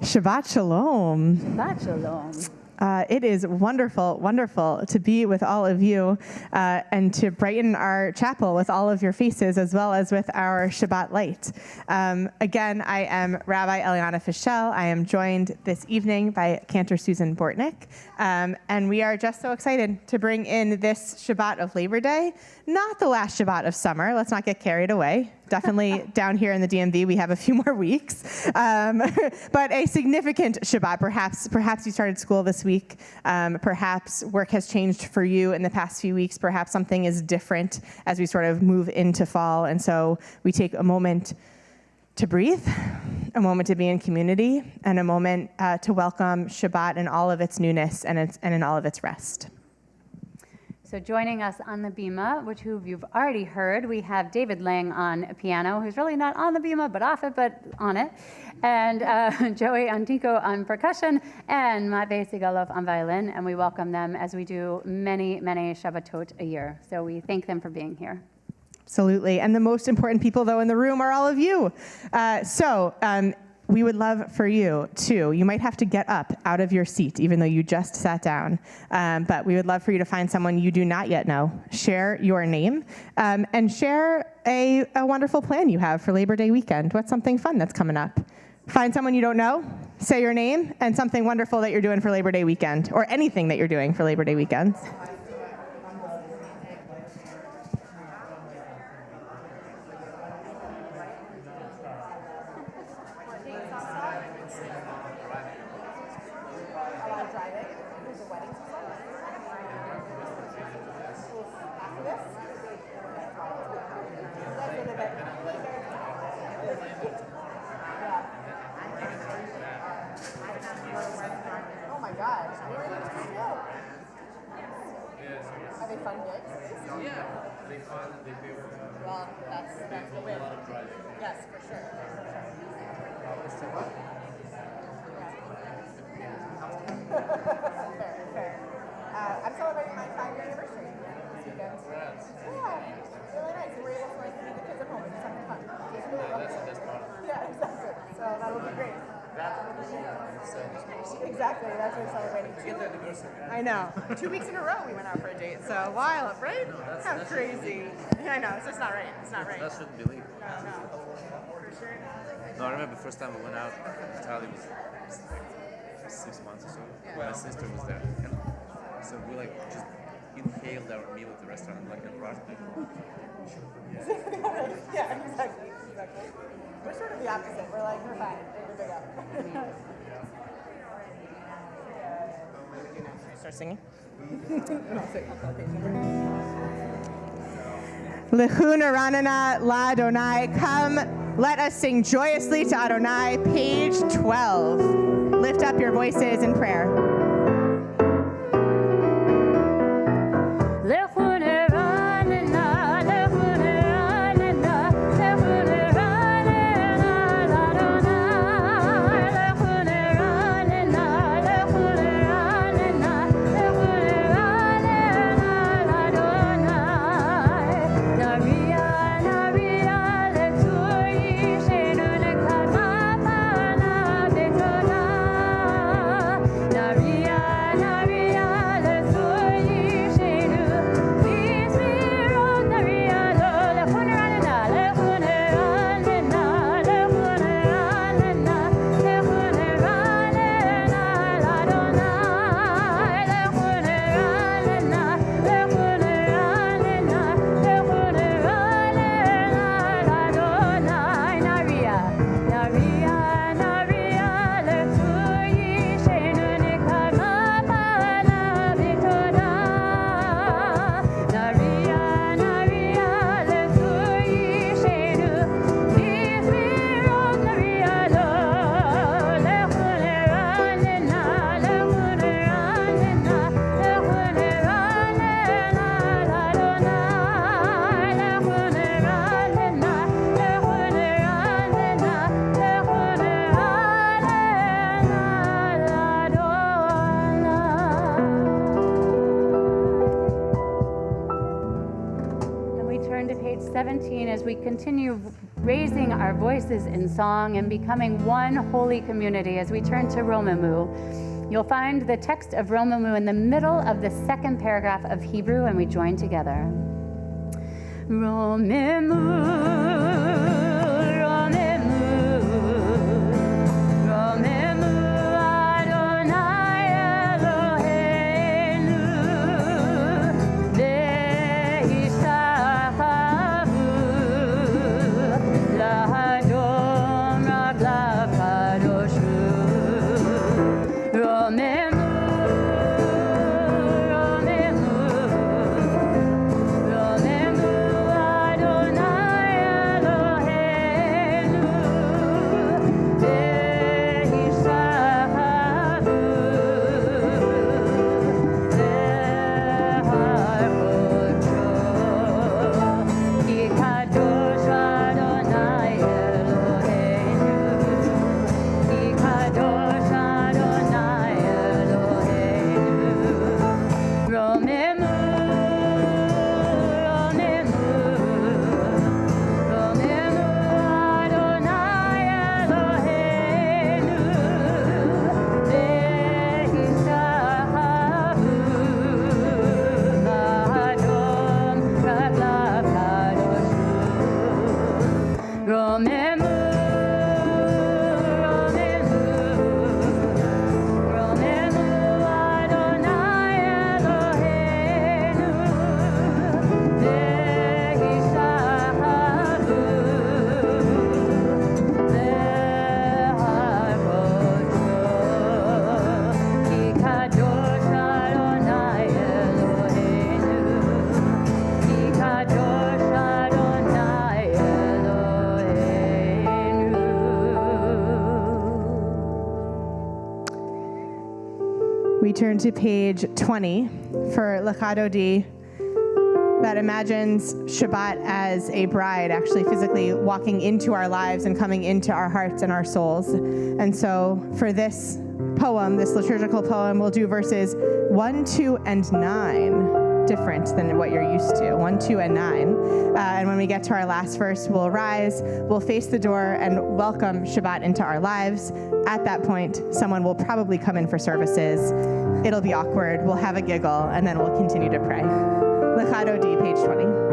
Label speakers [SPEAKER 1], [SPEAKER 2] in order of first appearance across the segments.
[SPEAKER 1] Shabbat Shalom.
[SPEAKER 2] Shabbat Shalom.
[SPEAKER 1] It is wonderful, wonderful to be with all of you and to brighten our chapel with all of your faces as well as with our Shabbat light. Again, I am Rabbi Eliana Fischel. I am joined this evening by Cantor Susan Bortnick. And we are just so excited to bring in this Shabbat of Labor Day, not the last Shabbat of summer. Let's not get carried away. Definitely down here in the DMV, we have a few more weeks, but a significant Shabbat. Perhaps you started school this week. Perhaps work has changed for you in the past few weeks. Perhaps something is different as we sort of move into fall. And so we take a moment to breathe, a moment to be in community, and a moment to welcome Shabbat in all of its newness and in all of its rest.
[SPEAKER 2] So joining us on the bima, which who you've already heard, we have David Lang on piano, who's really not on the bima, but off it, but on it, and Joey Antico on percussion, and Matvey Sigalov on violin, and we welcome them as we do many, many Shabbatot a year. So we thank them for being here.
[SPEAKER 1] Absolutely, and the most important people, though, in the room are all of you. We would love for you, too. You might have to get up out of your seat, even though you just sat down. But we would love for you to find someone you do not yet know. Share your name and share a wonderful plan you have for Labor Day weekend. What's something fun that's coming up? Find someone you don't know, say your name, and something wonderful that you're doing for Labor Day weekend, or anything that you're doing for Labor Day weekend.
[SPEAKER 3] I'm celebrating my 5-year anniversary this weekend. Yeah, really nice. And we're able to meet the kids at home and do something fun. It's really lovely. Yeah, exactly. So that'll be great. Exactly, that's what we're celebrating. I know. 2 weeks in a row we went out for a date. So wild, right? How crazy. I know, it's just not right. It's not right.
[SPEAKER 4] That shouldn't be legal.
[SPEAKER 3] No. For sure.
[SPEAKER 4] No, I remember the first time we went out, Charlie was like 6 months or so. My sister was there. And so we like just inhaled our meal at the restaurant like a rush.
[SPEAKER 3] Yeah, exactly. We're sort of the opposite. We're like, we're fine. We're big up.
[SPEAKER 1] Start singing. Lechuna ranana la Adonai. Come, let us sing joyously to Adonai. Page 12. Lift up your voices in prayer.
[SPEAKER 5] Navi
[SPEAKER 2] 17 as we continue raising our voices in song and becoming one holy community as we turn to Romamu. You'll find the text of Romamu in the middle of the second paragraph of Hebrew, and we join together. Romamu.
[SPEAKER 1] We turn to page 20 for Lecha Dodi, that imagines Shabbat as a bride actually physically walking into our lives and coming into our hearts and our souls. And so for this poem, this liturgical poem, we'll do verses 1, 2, and 9, different than what you're used to, 1, 2, and 9. And when we get to our last verse, we'll rise, we'll face the door and welcome Shabbat into our lives. At that point, someone will probably come in for services. It'll be awkward, we'll have a giggle, and then we'll continue to pray. Lecha Dodi, page 20.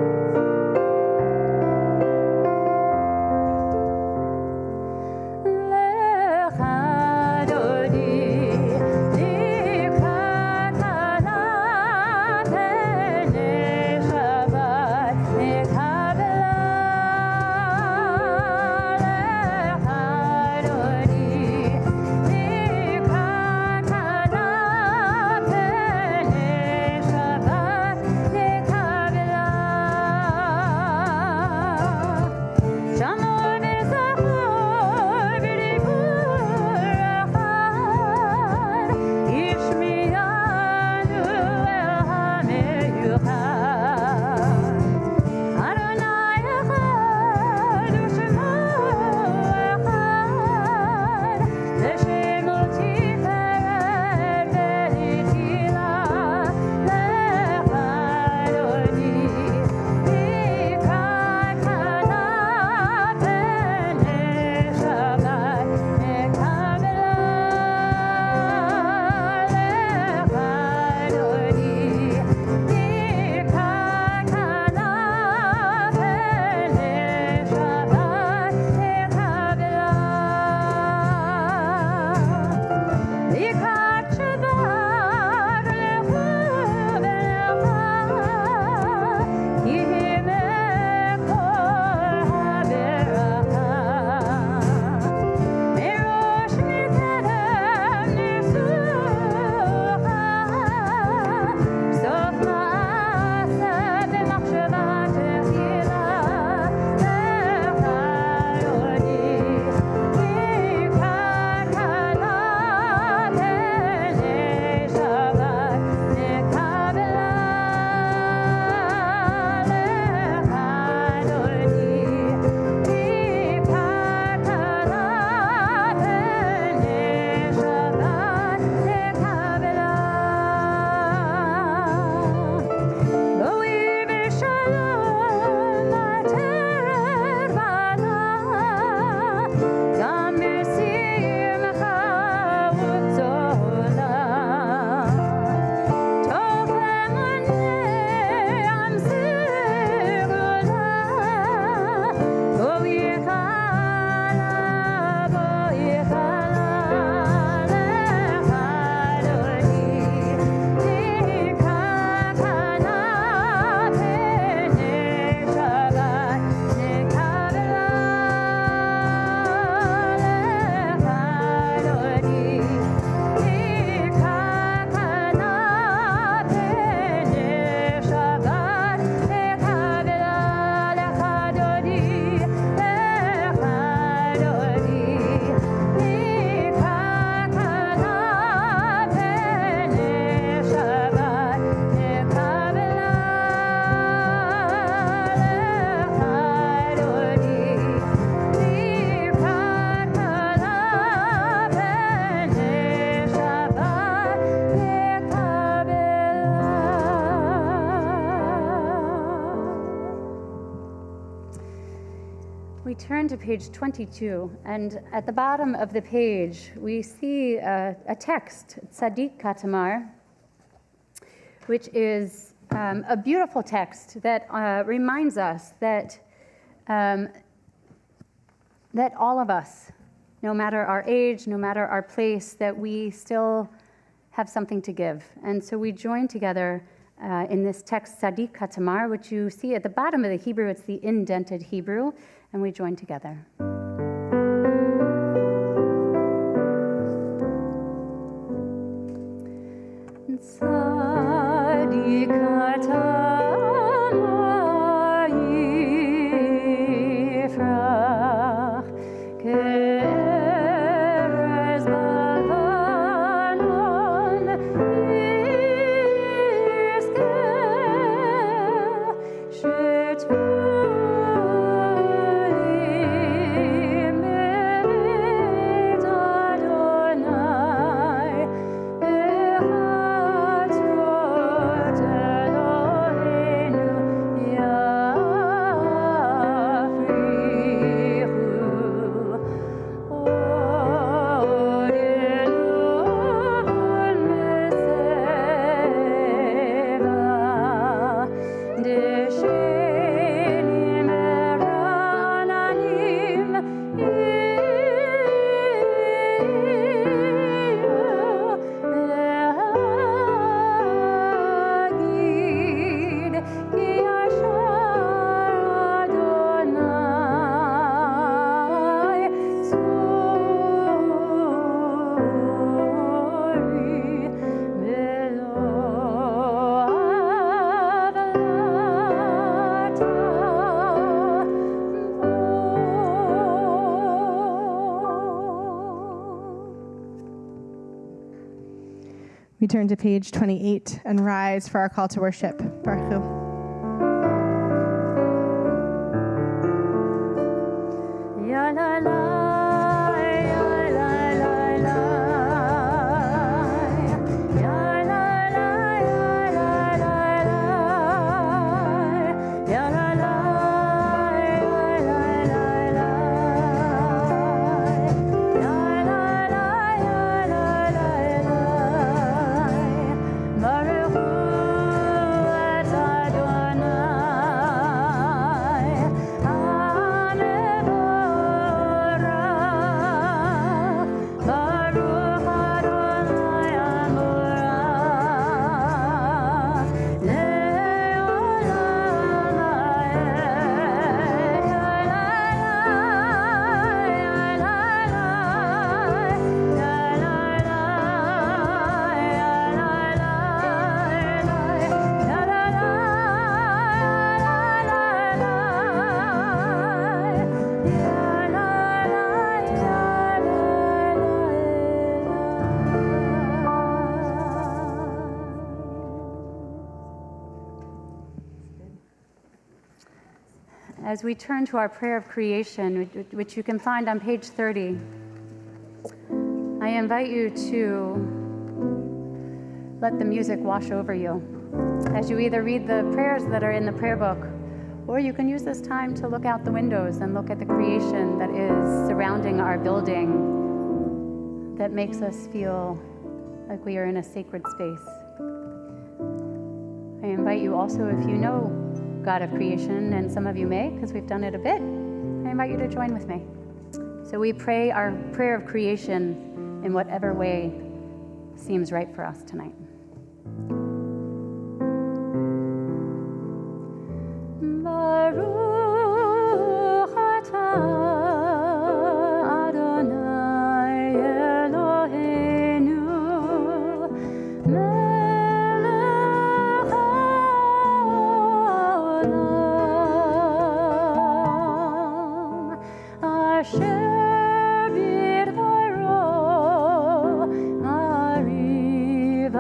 [SPEAKER 5] Shabbat
[SPEAKER 2] We turn to page 22, and at the bottom of the page, we see a text, Tzadik Katamar, which is a beautiful text that reminds us that that all of us, no matter our age, no matter our place, that we still have something to give. And so we join together in this text, Tzadik Katamar, which you see at the bottom of the Hebrew. It's the indented Hebrew, and we join together. Tzadik Katamar yifrach ke'erez balanon yizkeh shetulim me'et Adonai bechatzrot Eloheinu yafrichu odenu vol meseva deshenim erananim להגיד כי ישר אדוני צורי ולא
[SPEAKER 1] We turn to page 28 and rise for our call to worship. Baruch Hu.
[SPEAKER 2] Ya la la, ya la la la, ya la la, ya la la la, ya la la, ya la la la, ya la la, ya la la la. Baruch Hu et Adonai, Hamevorach, Baruch Adonai Hamevorach, Le'olam ha'ed. As we turn to our prayer of creation, which you can find on page 30, I invite you to let the music wash over you as you either read the prayers that are in the prayer book, or you can use this time to look out the windows and look at the creation that is surrounding our building that makes us feel like we are in a sacred space. I invite you also, if you know God of creation, and some of you may, because we've done it a bit, I invite you to join with me. So we pray our prayer of creation in whatever way seems right for us tonight. Baruch atah Adonai Eloheinu melech haolam asher bidvaro mariv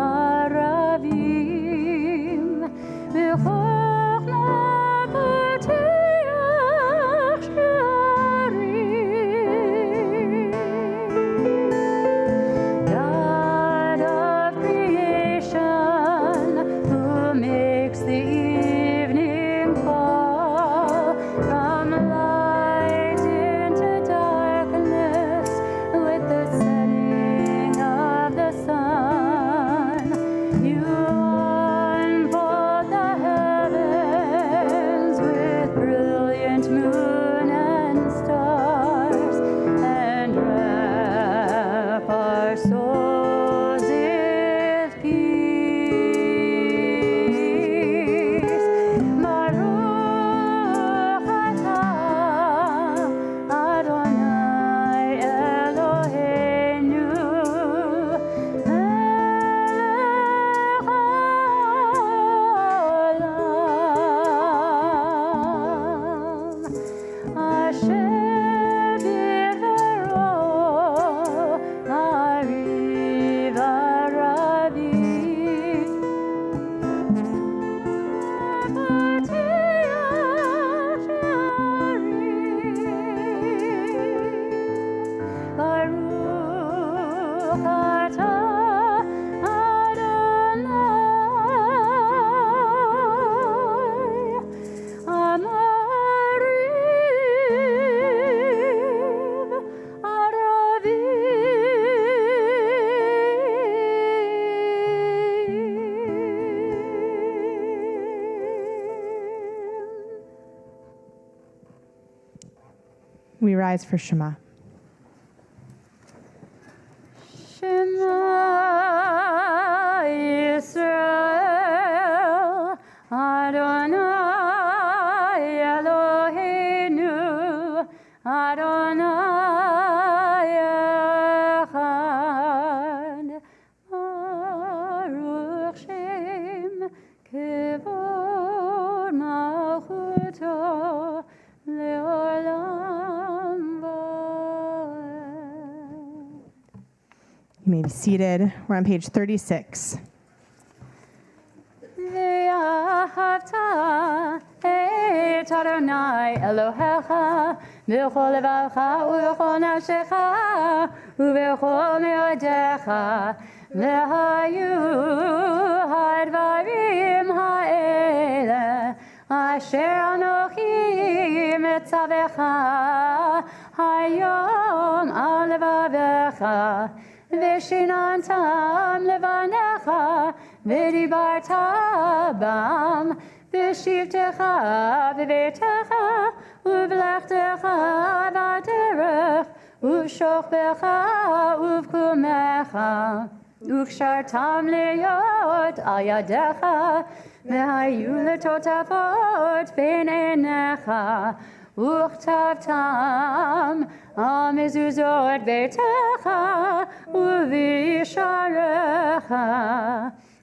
[SPEAKER 1] We rise for Shema.
[SPEAKER 2] Shema Yisrael, Adonai Eloheinu, Adonai Echad, Baruch Shem Kivod Malchuto Leolam Vaed.
[SPEAKER 1] You may be seated. We're on page 36.
[SPEAKER 2] Ve'ahavta et Adonai Elohecha b'chol levacha u'b'chol nafshecha u'b'chol me'odecha v'hayu hadvarim ha'ele asher anochi metzavecha hayom al levavecha Vishinantam levanecha, vidibarta bam, vishivtecha, vivetecha, uvlechtecha, vaderech, uvshochbecha, uvkumecha, ukshartam leyot al yadecha, vehayu letotafot ben enecha, Uchtavtam amezuzot betecha uvisharecha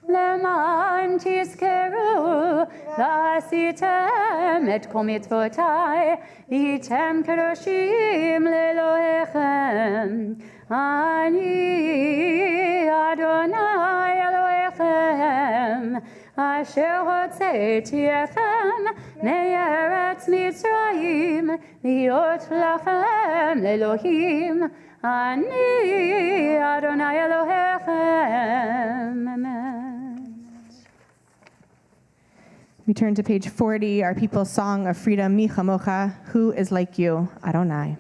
[SPEAKER 2] leman tiskeru vasitem et kol mitzvotai item kedoshim leloechem ani Adonai Elohechem Asher hotzetechem me'eretz Mitzrayim liot lachem lelohim ani Adonai Elohechem. Amen.
[SPEAKER 1] We turn to page 40, our people's song of freedom, Mi Chamocha, who is like you, Adonai.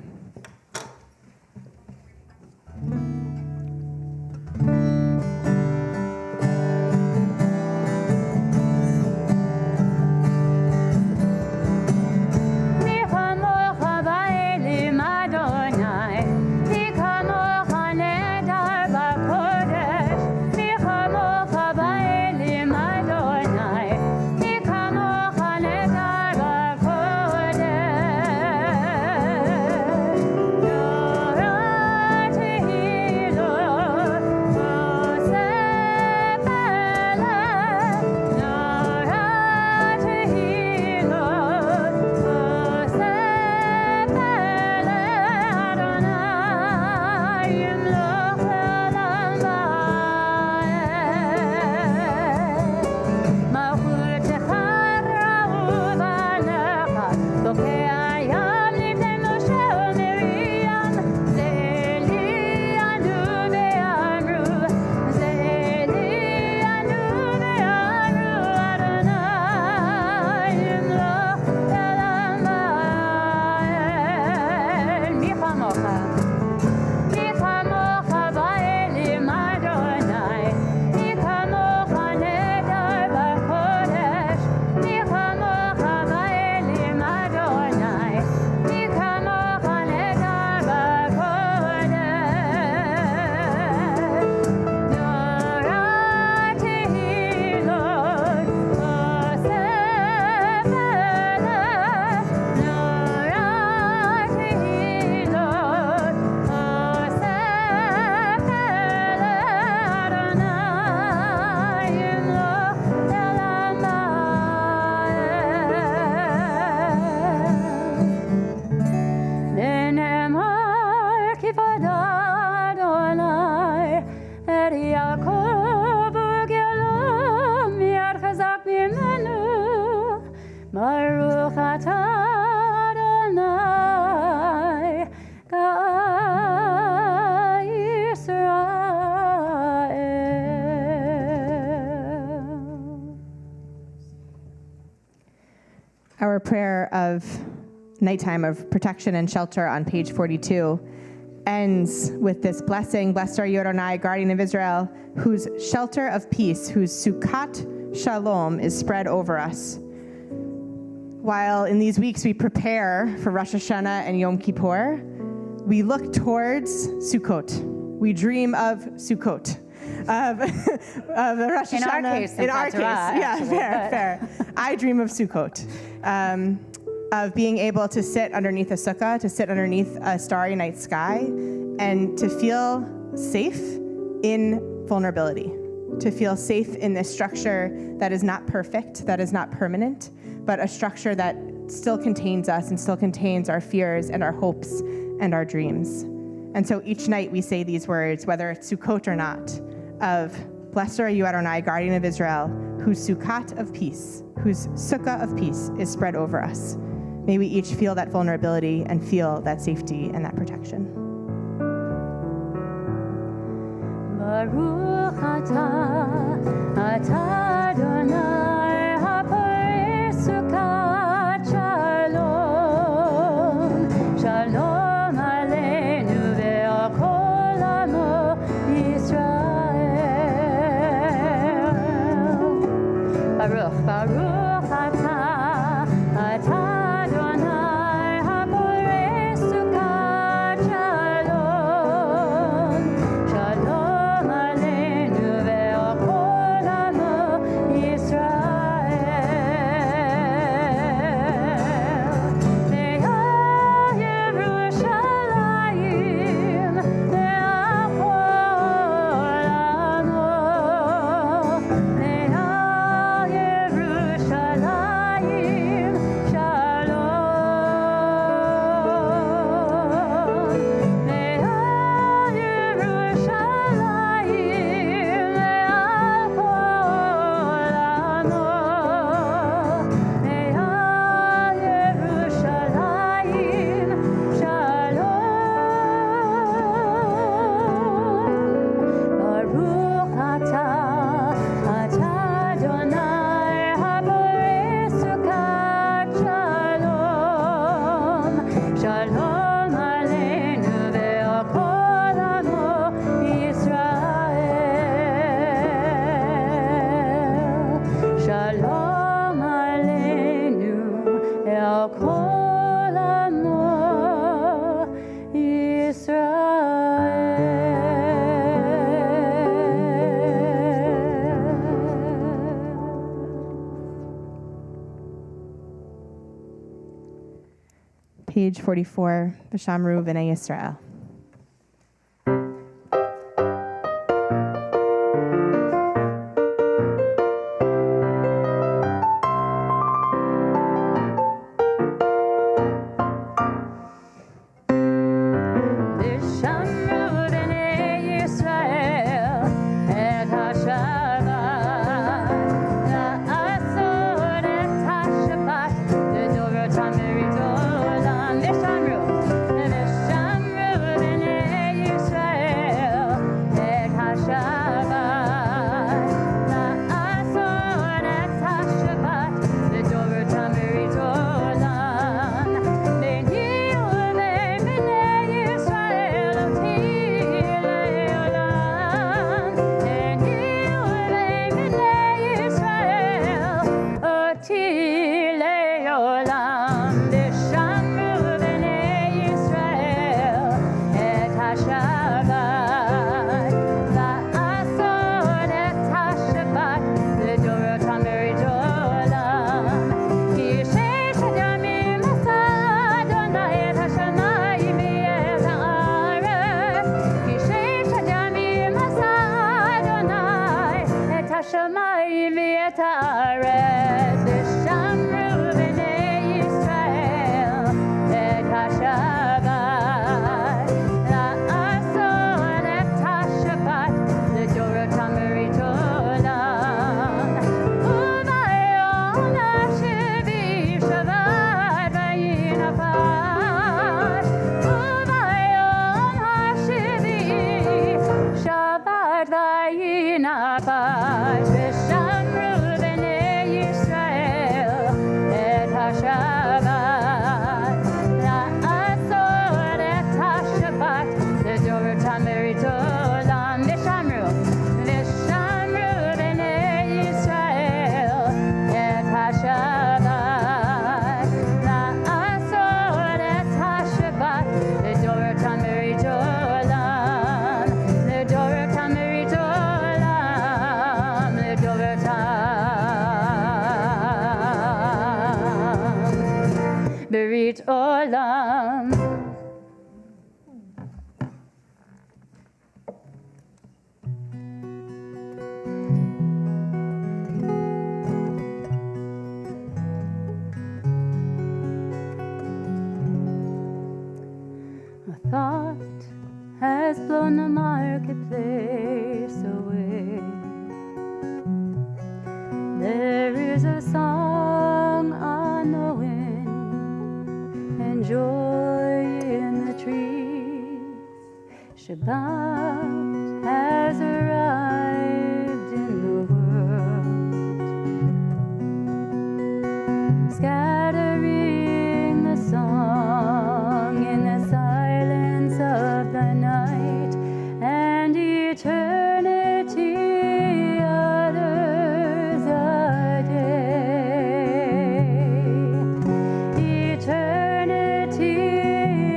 [SPEAKER 2] Baruch atah Adonai Gai Yisrael.
[SPEAKER 1] Our prayer of nighttime of protection and shelter on page 42 ends with this blessing. Blessed are you, Adonai, guardian of Israel, whose shelter of peace, whose Sukkot Shalom is spread over us. while in these weeks we prepare for Rosh Hashanah and Yom Kippur, we look towards Sukkot. We dream of Sukkot, of the Rosh Hashanah.
[SPEAKER 2] In our case,
[SPEAKER 1] fair. I dream of Sukkot, of being able to sit underneath a sukkah, to sit underneath a starry night sky, and to feel safe in vulnerability, to feel safe in this structure that is not perfect, that is not permanent, but a structure that still contains us and still contains our fears and our hopes and our dreams. And so each night we say these words, whether it's Sukkot or not, of blessed are you, Adonai, guardian of Israel, whose Sukkot of peace, whose sukkah of peace is spread over us. May we each feel that vulnerability and feel that safety and that protection.
[SPEAKER 2] Baruch atah, atah Adonai, haporei sukkot shalom, shalom aleinu ve'al kol amo Yisrael. Baruch, Baruch atah, atah Adonai, haporei sukkot shalom, shalom aleinu ve'al kol amo Yisrael. Ve'al Yerushalayim ve'al kol amo, ve'al Yerushalayim shalom, ve'al Yerushalayim ve'al kol amo, ve'al Yerushalayim shalom. Baruch atah, atah Adonai, haporei sukkot shalom, shalom aleinu ve'al kol amo Yisrael, shalom aleinu ve'al kol amo Yisrael.
[SPEAKER 1] Page 44, V'shamru B'nai Yisrael.
[SPEAKER 2] V'shamru b'nei Yisrael et ha-Shabbat, la'asot et ha-Shabbat, לדורות המרידות עולם. V'shamru b'nei Yisrael et ha-Shabbat, la'asot et ha-Shabbat, לדורות המרידות עולם. ביני ובין בני ישראל אותי לעולם, ביני ובין בני ישראל אותי לעולם. ושמרו בני ישראל את השבת, לעשות את השבת לדורות המרידות עולם. כי ששת ימים עשה אדוני את השמיים ואת הארץ, כי ששת ימים עשה אדוני את השמיים ואת הארץ. ושם Berit Olam. A thought has blown the marketplace away. There is a song on the wind and joy in the trees. Shabbat has arrived in the world, scattering the song in the silence of the night, and eternity utters a day. Eternity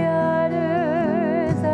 [SPEAKER 2] utters a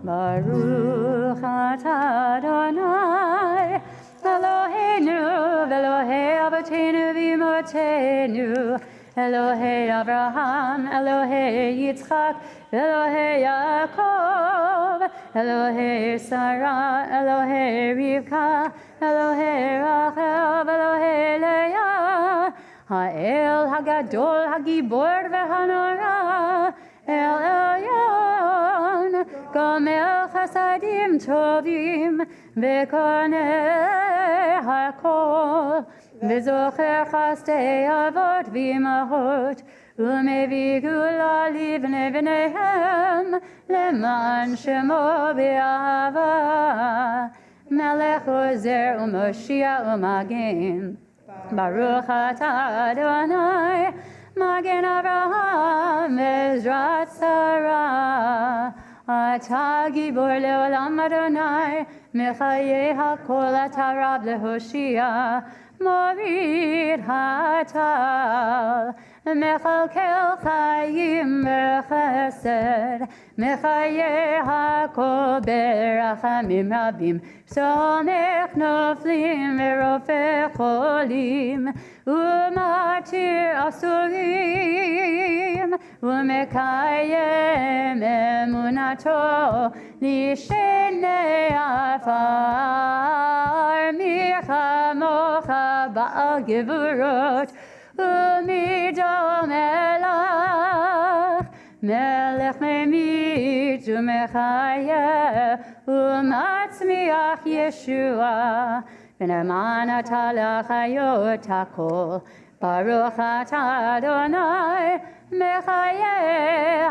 [SPEAKER 2] Baruch atah Adonai, Eloheinu, Elohei Avotenu v'Imotenu, Elohei Abraham, Elohei Yitzchak, Elohei Yaakov, Elohei Sarah, Elohei Rivka, Elohei Rachel, Elohei Leah, Ha'el Hagadol Hagibor v'Hanora, El Elyon, Gomel Chasadim Tovim, V'koneh HaKol, V'zocher Chastei Avot V'imahot, U'mevi Gula Livnei V'neihem, Leman Shemo B'ahava, Melech Ozer U'Moshiach U'Magen, Baruch atah Adonai, Magen Avraham, Ezrat Sarah, Atah Gibor Leolam Adonai, Mechayeh HaKol Atah Rab Lehoshia, Morid Hatal, Mechalkel Chayim Bechesed, Mechayeh HaKol Berachamim Rabim, Somech Noflim Verofeh Cholim, Umatir Asurim, Umekayem Emunato, Lishenei Afar, Michamocha Ba'al Gevurot, Umidom Elach, Melech Memit Umechayeh, Umatzmiach Yeshua, V'ne'eman atah l'chayot hakol, Baruch atah Adonai, Mechayeh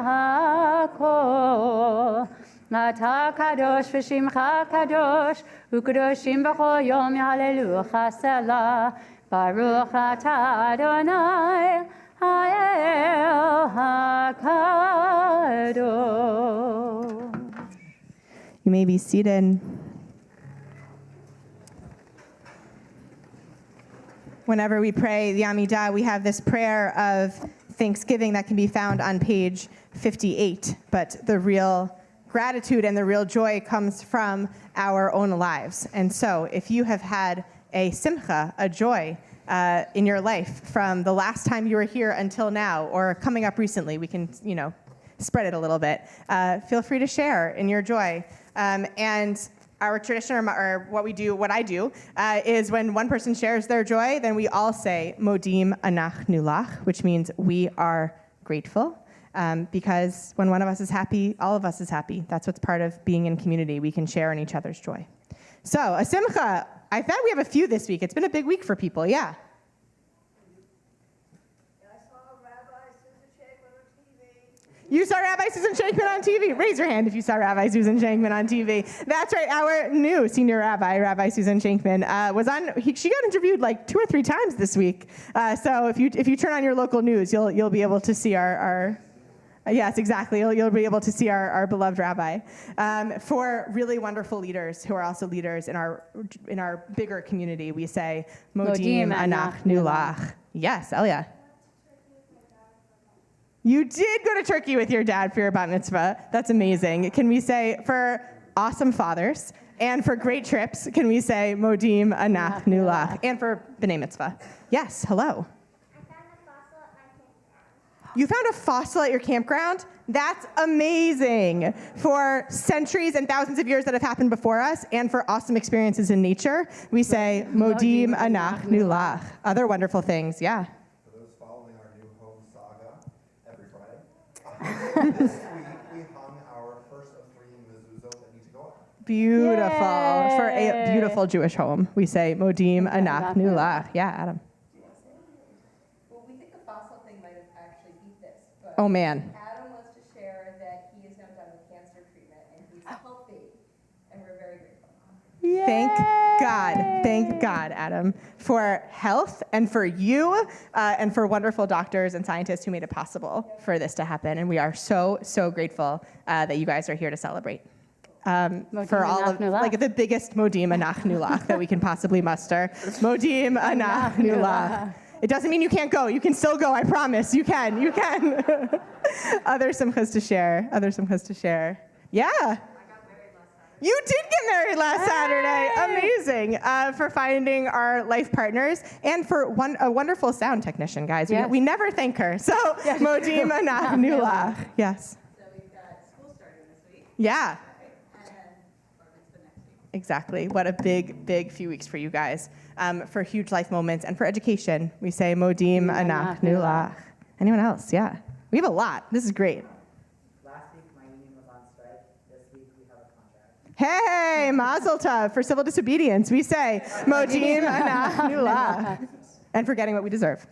[SPEAKER 2] hakol. Atah kadosh v'shimcha kadosh, u'kadoshim b'chol yom yahalelucha selah. Baruch atah Adonai, ha'el hakadosh.
[SPEAKER 1] You may be seated. Whenever we pray the Amidah, we have this prayer of thanksgiving that can be found on page 58, but the real gratitude and the real joy comes from our own lives. And so if you have had a simcha, a joy in your life from the last time you were here until now, or coming up recently, we can, spread it a little bit. Feel free to share in your joy. And our tradition, or what I do, is when one person shares their joy, then we all say, Modim anachnu lach, which means we are grateful. Because when one of us is happy, all of us is happy. That's what's part of being in community. We can share in each other's joy. So, a simcha. I thought we have a few this week. It's been a big week for people, yeah.
[SPEAKER 3] I saw Rabbi Susan Shankman on TV.
[SPEAKER 1] You saw Rabbi Susan Shankman on TV. Raise your hand if you saw Rabbi Susan Shankman on TV. That's right. Our new senior rabbi, Rabbi Susan Shankman, was on. She got interviewed like 2 or 3 times this week. So if you turn on your local news, you'll be able to see our yes, exactly. You'll be able to see our beloved rabbi. For really wonderful leaders who are also leaders in our bigger community, we say Modim anachnu lach. Yes, Elia. You did go to Turkey with your dad for your bat mitzvah. That's amazing. Can we say, for awesome fathers and for great trips, can we say Modim anachnu lach? And for b'nai mitzvah. Yes, hello. You found a fossil at your campground? That's amazing. For centuries and thousands of years that have happened before us, and for awesome experiences in nature, we say Modim anachnu lach. Other wonderful things, yeah.
[SPEAKER 5] For those following our new home saga every Friday, this week we hung our first of 3 mezuzot that need to go up.
[SPEAKER 1] Beautiful.
[SPEAKER 2] Yay.
[SPEAKER 1] For a beautiful Jewish home, we say Modim anachnu lach. Yeah, Adam.
[SPEAKER 3] Well, we think the fossil thing might have actually beat this, but
[SPEAKER 1] Oh, man.
[SPEAKER 3] Adam wants to share that he is now done with cancer treatment and he's healthy, and we're very grateful.
[SPEAKER 1] Thank God, Adam, for health and for you and for wonderful doctors and scientists who made it possible for this to happen. And we are so, so grateful that you guys are here to celebrate. For all of, like, the biggest Modim anachnu lach that we can possibly muster. Modim anachnu lach. It doesn't mean you can't go. You can still go, I promise. You can. Other simchas to share. Yeah. You did get married last Saturday. Amazing. For finding our life partners and for a wonderful sound technician, guys.
[SPEAKER 2] Yes.
[SPEAKER 1] We never thank her. So, Modim anachnu lach. Yes.
[SPEAKER 3] So we've got school starting this week,
[SPEAKER 1] Yeah.
[SPEAKER 3] and then bar mitzvah next week.
[SPEAKER 1] Exactly. What a big few weeks for you guys. For huge life moments and for education, we say Modim anachnu lach. Anyone else? Yeah. We have a lot. This is great.
[SPEAKER 6] Last week, my union was on strike. This week, we have a contract.
[SPEAKER 1] Hey, Mazel Tov. For civil disobedience, we say Modim anachnu lach. And for getting what we deserve.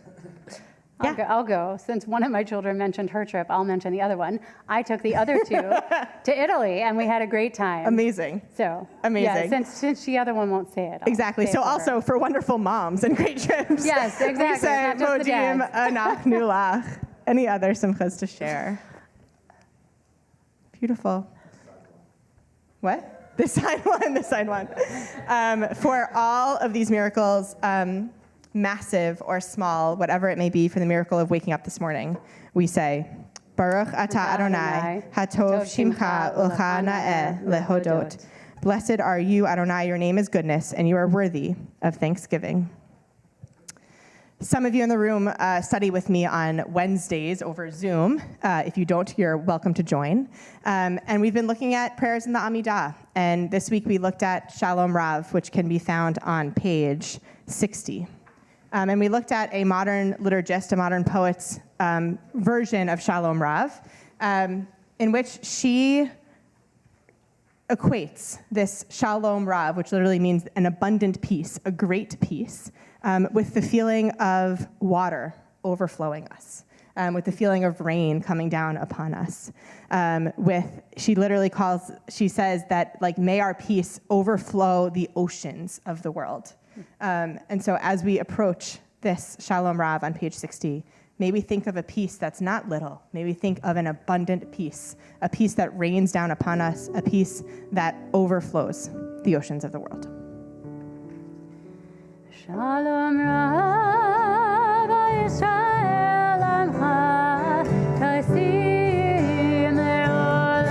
[SPEAKER 2] I'll go. Since one of my children mentioned her trip, I'll mention the other one. I took the other 2 to Italy, and we had a great time.
[SPEAKER 1] Amazing.
[SPEAKER 2] So
[SPEAKER 1] Amazing.
[SPEAKER 2] Yeah, since the other one won't say it. I'll
[SPEAKER 1] Exactly.
[SPEAKER 2] say
[SPEAKER 1] So
[SPEAKER 2] it for
[SPEAKER 1] also
[SPEAKER 2] her.
[SPEAKER 1] for wonderful moms and great trips.
[SPEAKER 2] Yes, exactly.
[SPEAKER 1] We say
[SPEAKER 2] Not just the
[SPEAKER 1] Modim
[SPEAKER 2] dads.
[SPEAKER 1] anachnu lach. Any other simchas to share? Beautiful. What? This side one. For all of these miracles, massive or small, whatever it may be, for the miracle of waking up this morning, we say, Baruch atah Adonai, hatov shimcha ucha na'eh lehodot. Blessed are you, Adonai, your name is goodness, and you are worthy of thanksgiving. Some of you in the room study with me on Wednesdays over Zoom. If you don't, you're welcome to join. And we've been looking at prayers in the Amidah. And this week we looked at Shalom Rav, which can be found on page 60. And we looked at a modern liturgist, a modern poet's version of Shalom Rav, in which she equates this Shalom Rav, which literally means an abundant peace, a great peace, with the feeling of water overflowing us, with the feeling of rain coming down upon us. She says that, like, may our peace overflow the oceans of the world. And so as we approach this Shalom Rav on page 60, may we think of a peace that's not little. May we think of an abundant peace, a peace that rains down upon us, a peace that overflows the oceans of the world.
[SPEAKER 2] Shalom Rav Yisrael Amcha Tasim Leolam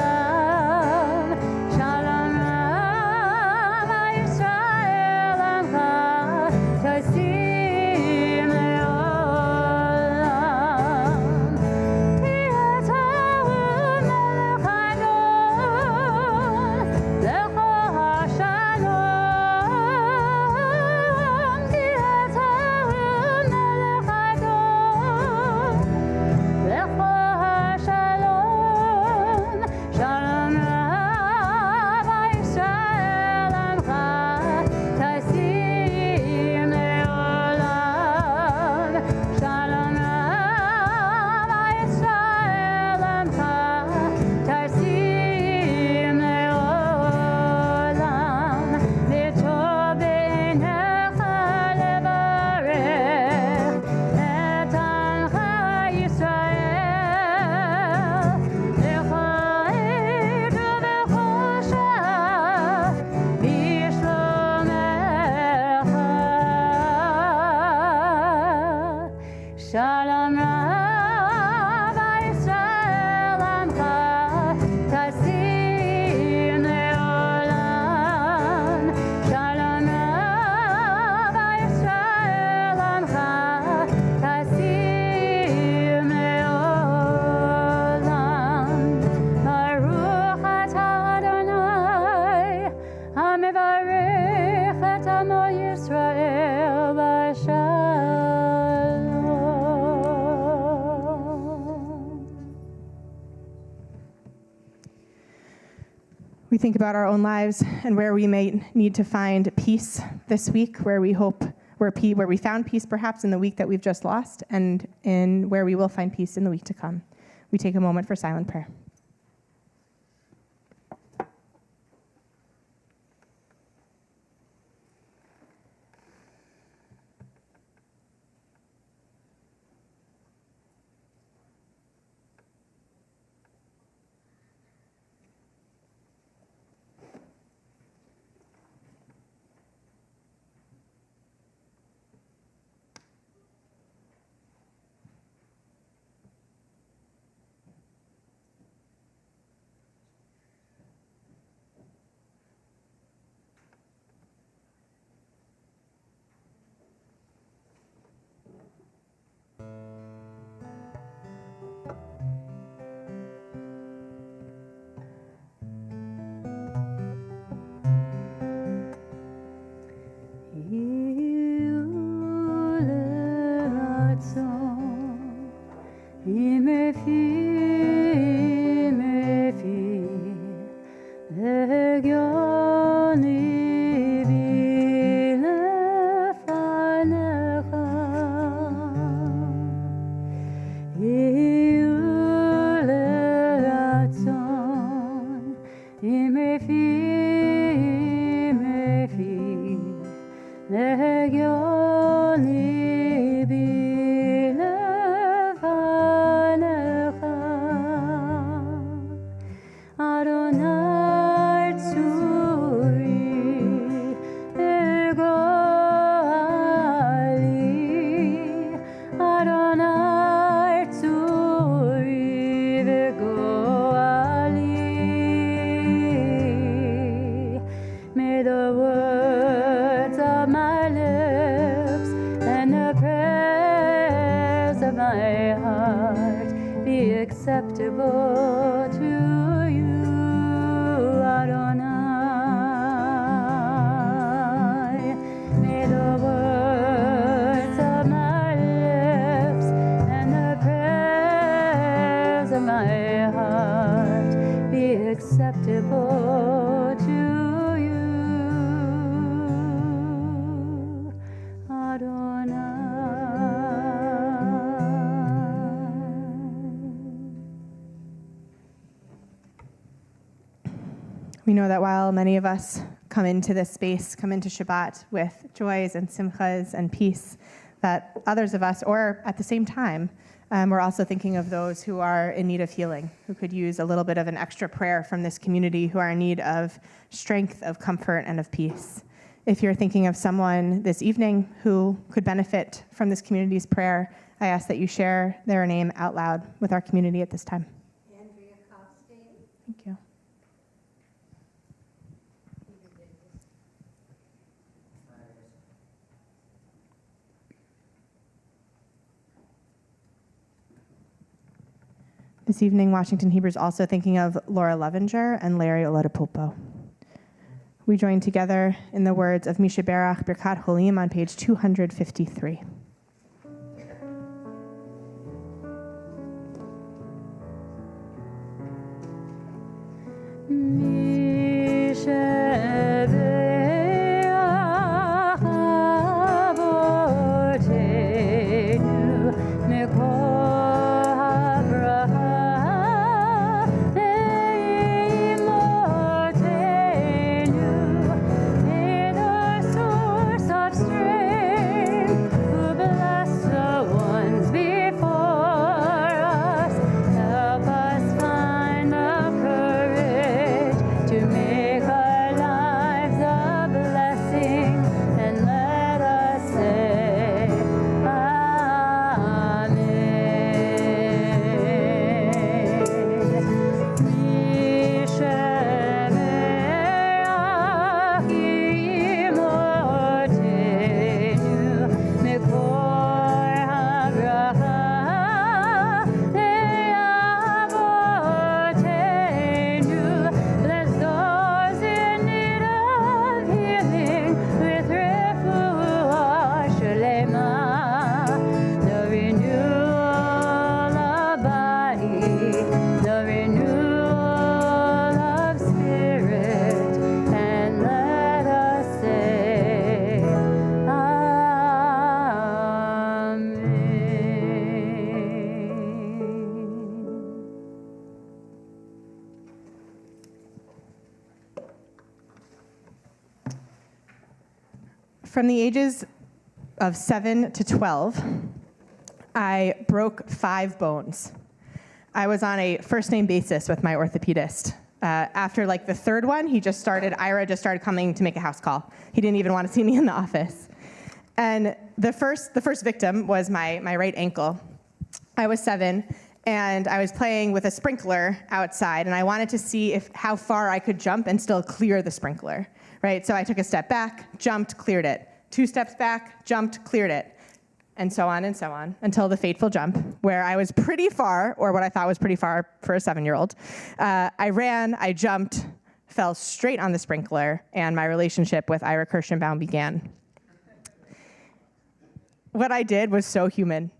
[SPEAKER 1] We think about our own lives and where we may need to find peace this week, where we found peace perhaps in the week that we've just lost, and in where we will find peace in the week to come. We take a moment for silent prayer.
[SPEAKER 2] Acceptable to you, Adonai. May the words of my lips and the prayers of my heart be acceptable to you, Adonai.
[SPEAKER 1] We know that while many of us come into this space, come into Shabbat with joys and simchas and peace, that others of us, or at the same time, we're also thinking of those who are in need of healing, who could use a little bit of an extra prayer from this community, who are in need of strength, of comfort, and of peace. If you're thinking of someone this evening who could benefit from this community's prayer, I ask that you share their name out loud with our community at this time.
[SPEAKER 7] Andrea Costain.
[SPEAKER 1] Thank you. This evening, Washington Hebrew is also thinking of Laura Lovinger and Larry Olodapulpo. We join together in the words of Misha Berach, Birkat Holim, on page 253.
[SPEAKER 2] To make a
[SPEAKER 1] From the ages of 7 to 12, I broke 5 bones. I was on a first-name basis with my orthopedist. After like the third one, Ira just started coming to make a house call. He didn't even want to see me in the office. And the first victim was my right ankle. I was 7, and I was playing with a sprinkler outside, and I wanted to see how far I could jump and still clear the sprinkler, right? So I took a step back, jumped, cleared it. 2 steps back, jumped, cleared it, and so on, until the fateful jump, where I was pretty far, or what I thought was pretty far for a 7-year-old. I ran, I jumped, fell straight on the sprinkler, and my relationship with Ira Kirschenbaum began. What I did was so human.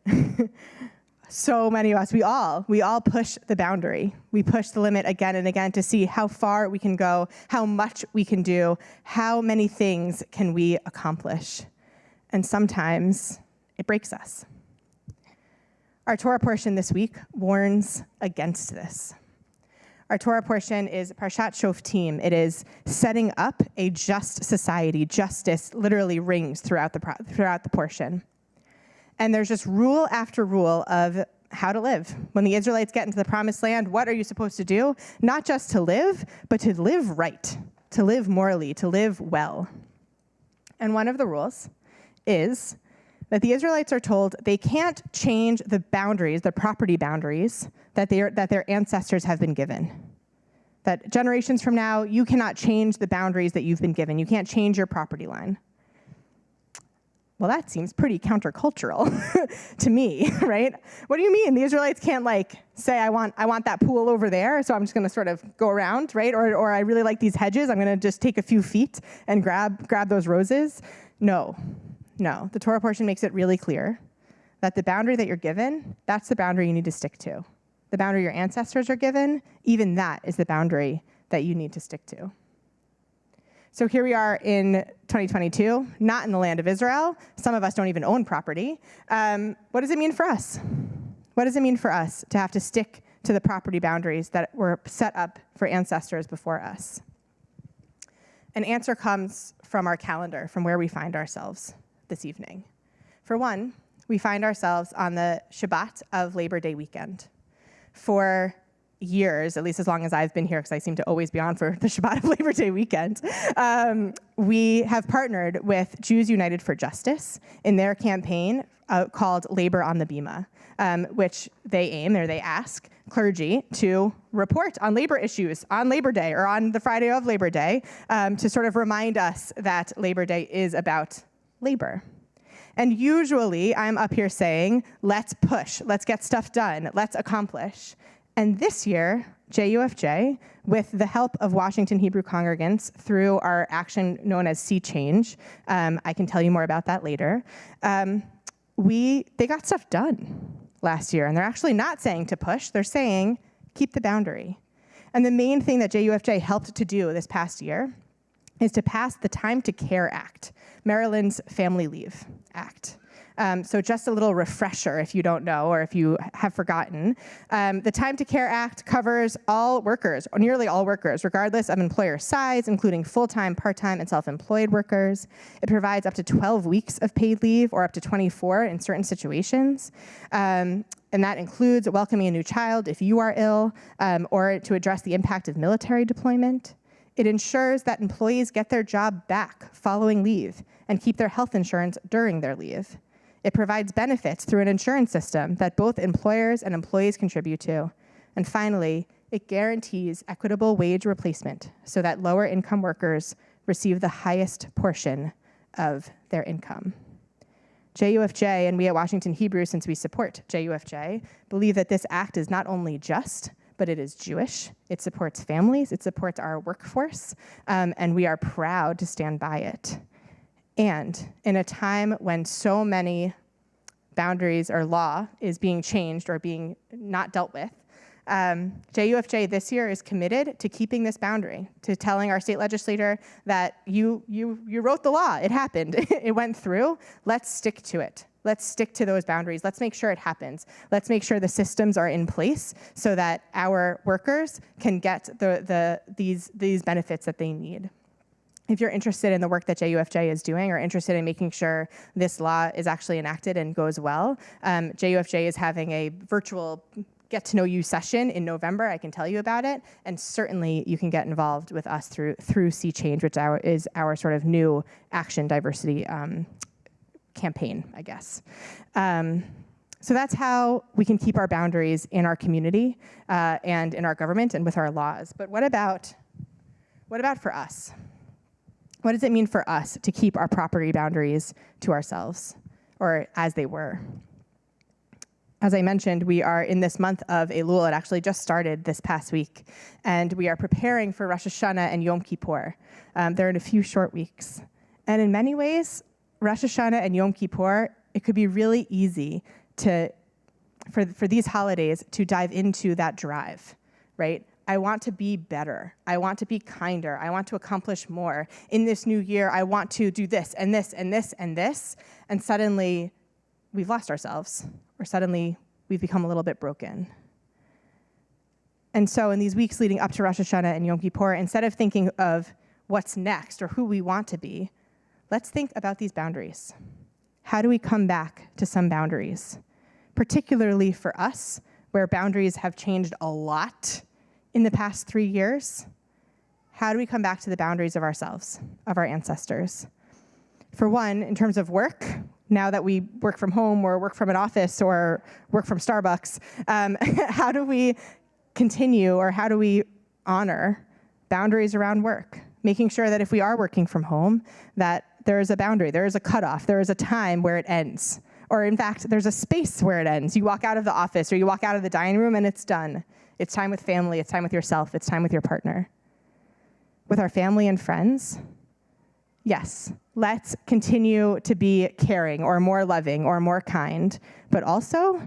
[SPEAKER 1] So many of us, we all push the boundary. We push the limit again and again to see how far we can go, how much we can do, how many things can we accomplish. And sometimes it breaks us. Our Torah portion this week warns against this. Our Torah portion is Parshat Shoftim. It is setting up a just society. Justice literally rings throughout the portion. And there's just rule after rule of how to live. When the Israelites get into the promised land, what are you supposed to do? Not just to live, but to live right, to live morally, to live well. And one of the rules is that the Israelites are told they can't change the boundaries, the property boundaries that their ancestors have been given. That generations from now, you cannot change the boundaries that you've been given. You can't change your property line. Well, that seems pretty countercultural to me, right? What do you mean? The Israelites can't say, I want that pool over there, so I'm just gonna sort of go around, right? Or I really like these hedges, I'm gonna just take a few feet and grab those roses. No. The Torah portion makes it really clear that the boundary that you're given, that's the boundary you need to stick to. The boundary your ancestors are given, even that is the boundary that you need to stick to. So here we are in 2022, not in the land of Israel. Some of us don't even own property. What does it mean for us? What does it mean for us to have to stick to the property boundaries that were set up for ancestors before us? An answer comes from our calendar, from where we find ourselves this evening. For one, we find ourselves on the Shabbat of Labor Day weekend. For years, at least as long as I've been here, because I seem to always be on for the Shabbat of Labor Day weekend, we have partnered with Jews United for Justice in their campaign called Labor on the Bima, which they ask clergy to report on labor issues on Labor Day or on the Friday of Labor Day to sort of remind us that Labor Day is about labor. And usually I'm up here saying, let's push, let's get stuff done, let's accomplish. And this year, JUFJ, with the help of Washington Hebrew congregants through our action known as Sea Change, I can tell you more about that later, they got stuff done last year. And they're actually not saying to push, they're saying keep the boundary. And the main thing that JUFJ helped to do this past year is to pass the Time to Care Act, Maryland's Family Leave Act. So just a little refresher if you don't know or if you have forgotten. The Time to Care Act covers all workers, or nearly all workers, regardless of employer size, including full-time, part-time, and self-employed workers. It provides up to 12 weeks of paid leave or up to 24 in certain situations. And that includes welcoming a new child if you are ill or to address the impact of military deployment. It ensures that employees get their job back following leave and keep their health insurance during their leave. It provides benefits through an insurance system that both employers and employees contribute to. And finally, it guarantees equitable wage replacement so that lower income workers receive the highest portion of their income. JUFJ and we at Washington Hebrew, since we support JUFJ, believe that this act is not only just, but it is Jewish. It supports families, it supports our workforce, and we are proud to stand by it. And in a time when so many boundaries or law is being changed or being not dealt with, JUFJ this year is committed to keeping this boundary, to telling our state legislator that you wrote the law, it happened, it went through, let's stick to it. Let's stick to those boundaries. Let's make sure it happens. Let's make sure the systems are in place so that our workers can get these benefits that they need. if you're interested in the work that JUFJ is doing or interested in making sure this law is actually enacted and goes well, JUFJ is having a virtual get-to-know-you session in November. I can tell you about it. And certainly you can get involved with us through See Change, which is our sort of new action diversity campaign, I guess. So that's how we can keep our boundaries in our community and in our government and with our laws. But what about for us? What does it mean for us to keep our property boundaries to ourselves, or as they were? As I mentioned, we are in this month of Elul. It actually just started this past week, and we are preparing for Rosh Hashanah and Yom Kippur. They're in a few short weeks. And in many ways, Rosh Hashanah and Yom Kippur, it could be really easy for these holidays to dive into that drive, right? I want to be better. I want to be kinder. I want to accomplish more. In this new year, I want to do this and this and this and this. And suddenly, we've lost ourselves, or suddenly we've become a little bit broken. And so in these weeks leading up to Rosh Hashanah and Yom Kippur, instead of thinking of what's next or who we want to be, let's think about these boundaries. How do we come back to some boundaries? Particularly for us, where boundaries have changed a lot in the past 3 years, how do we come back to the boundaries of ourselves, of our ancestors? For one, in terms of work, now that we work from home or work from an office or work from Starbucks, how do we continue or how do we honor boundaries around work? Making sure that if we are working from home, that there is a boundary, there is a cutoff, there is a time where it ends. Or in fact, there's a space where it ends. You walk out of the office or you walk out of the dining room and it's done. It's time with family, it's time with yourself, it's time with your partner. With our family and friends, yes, let's continue to be caring or more loving or more kind, but also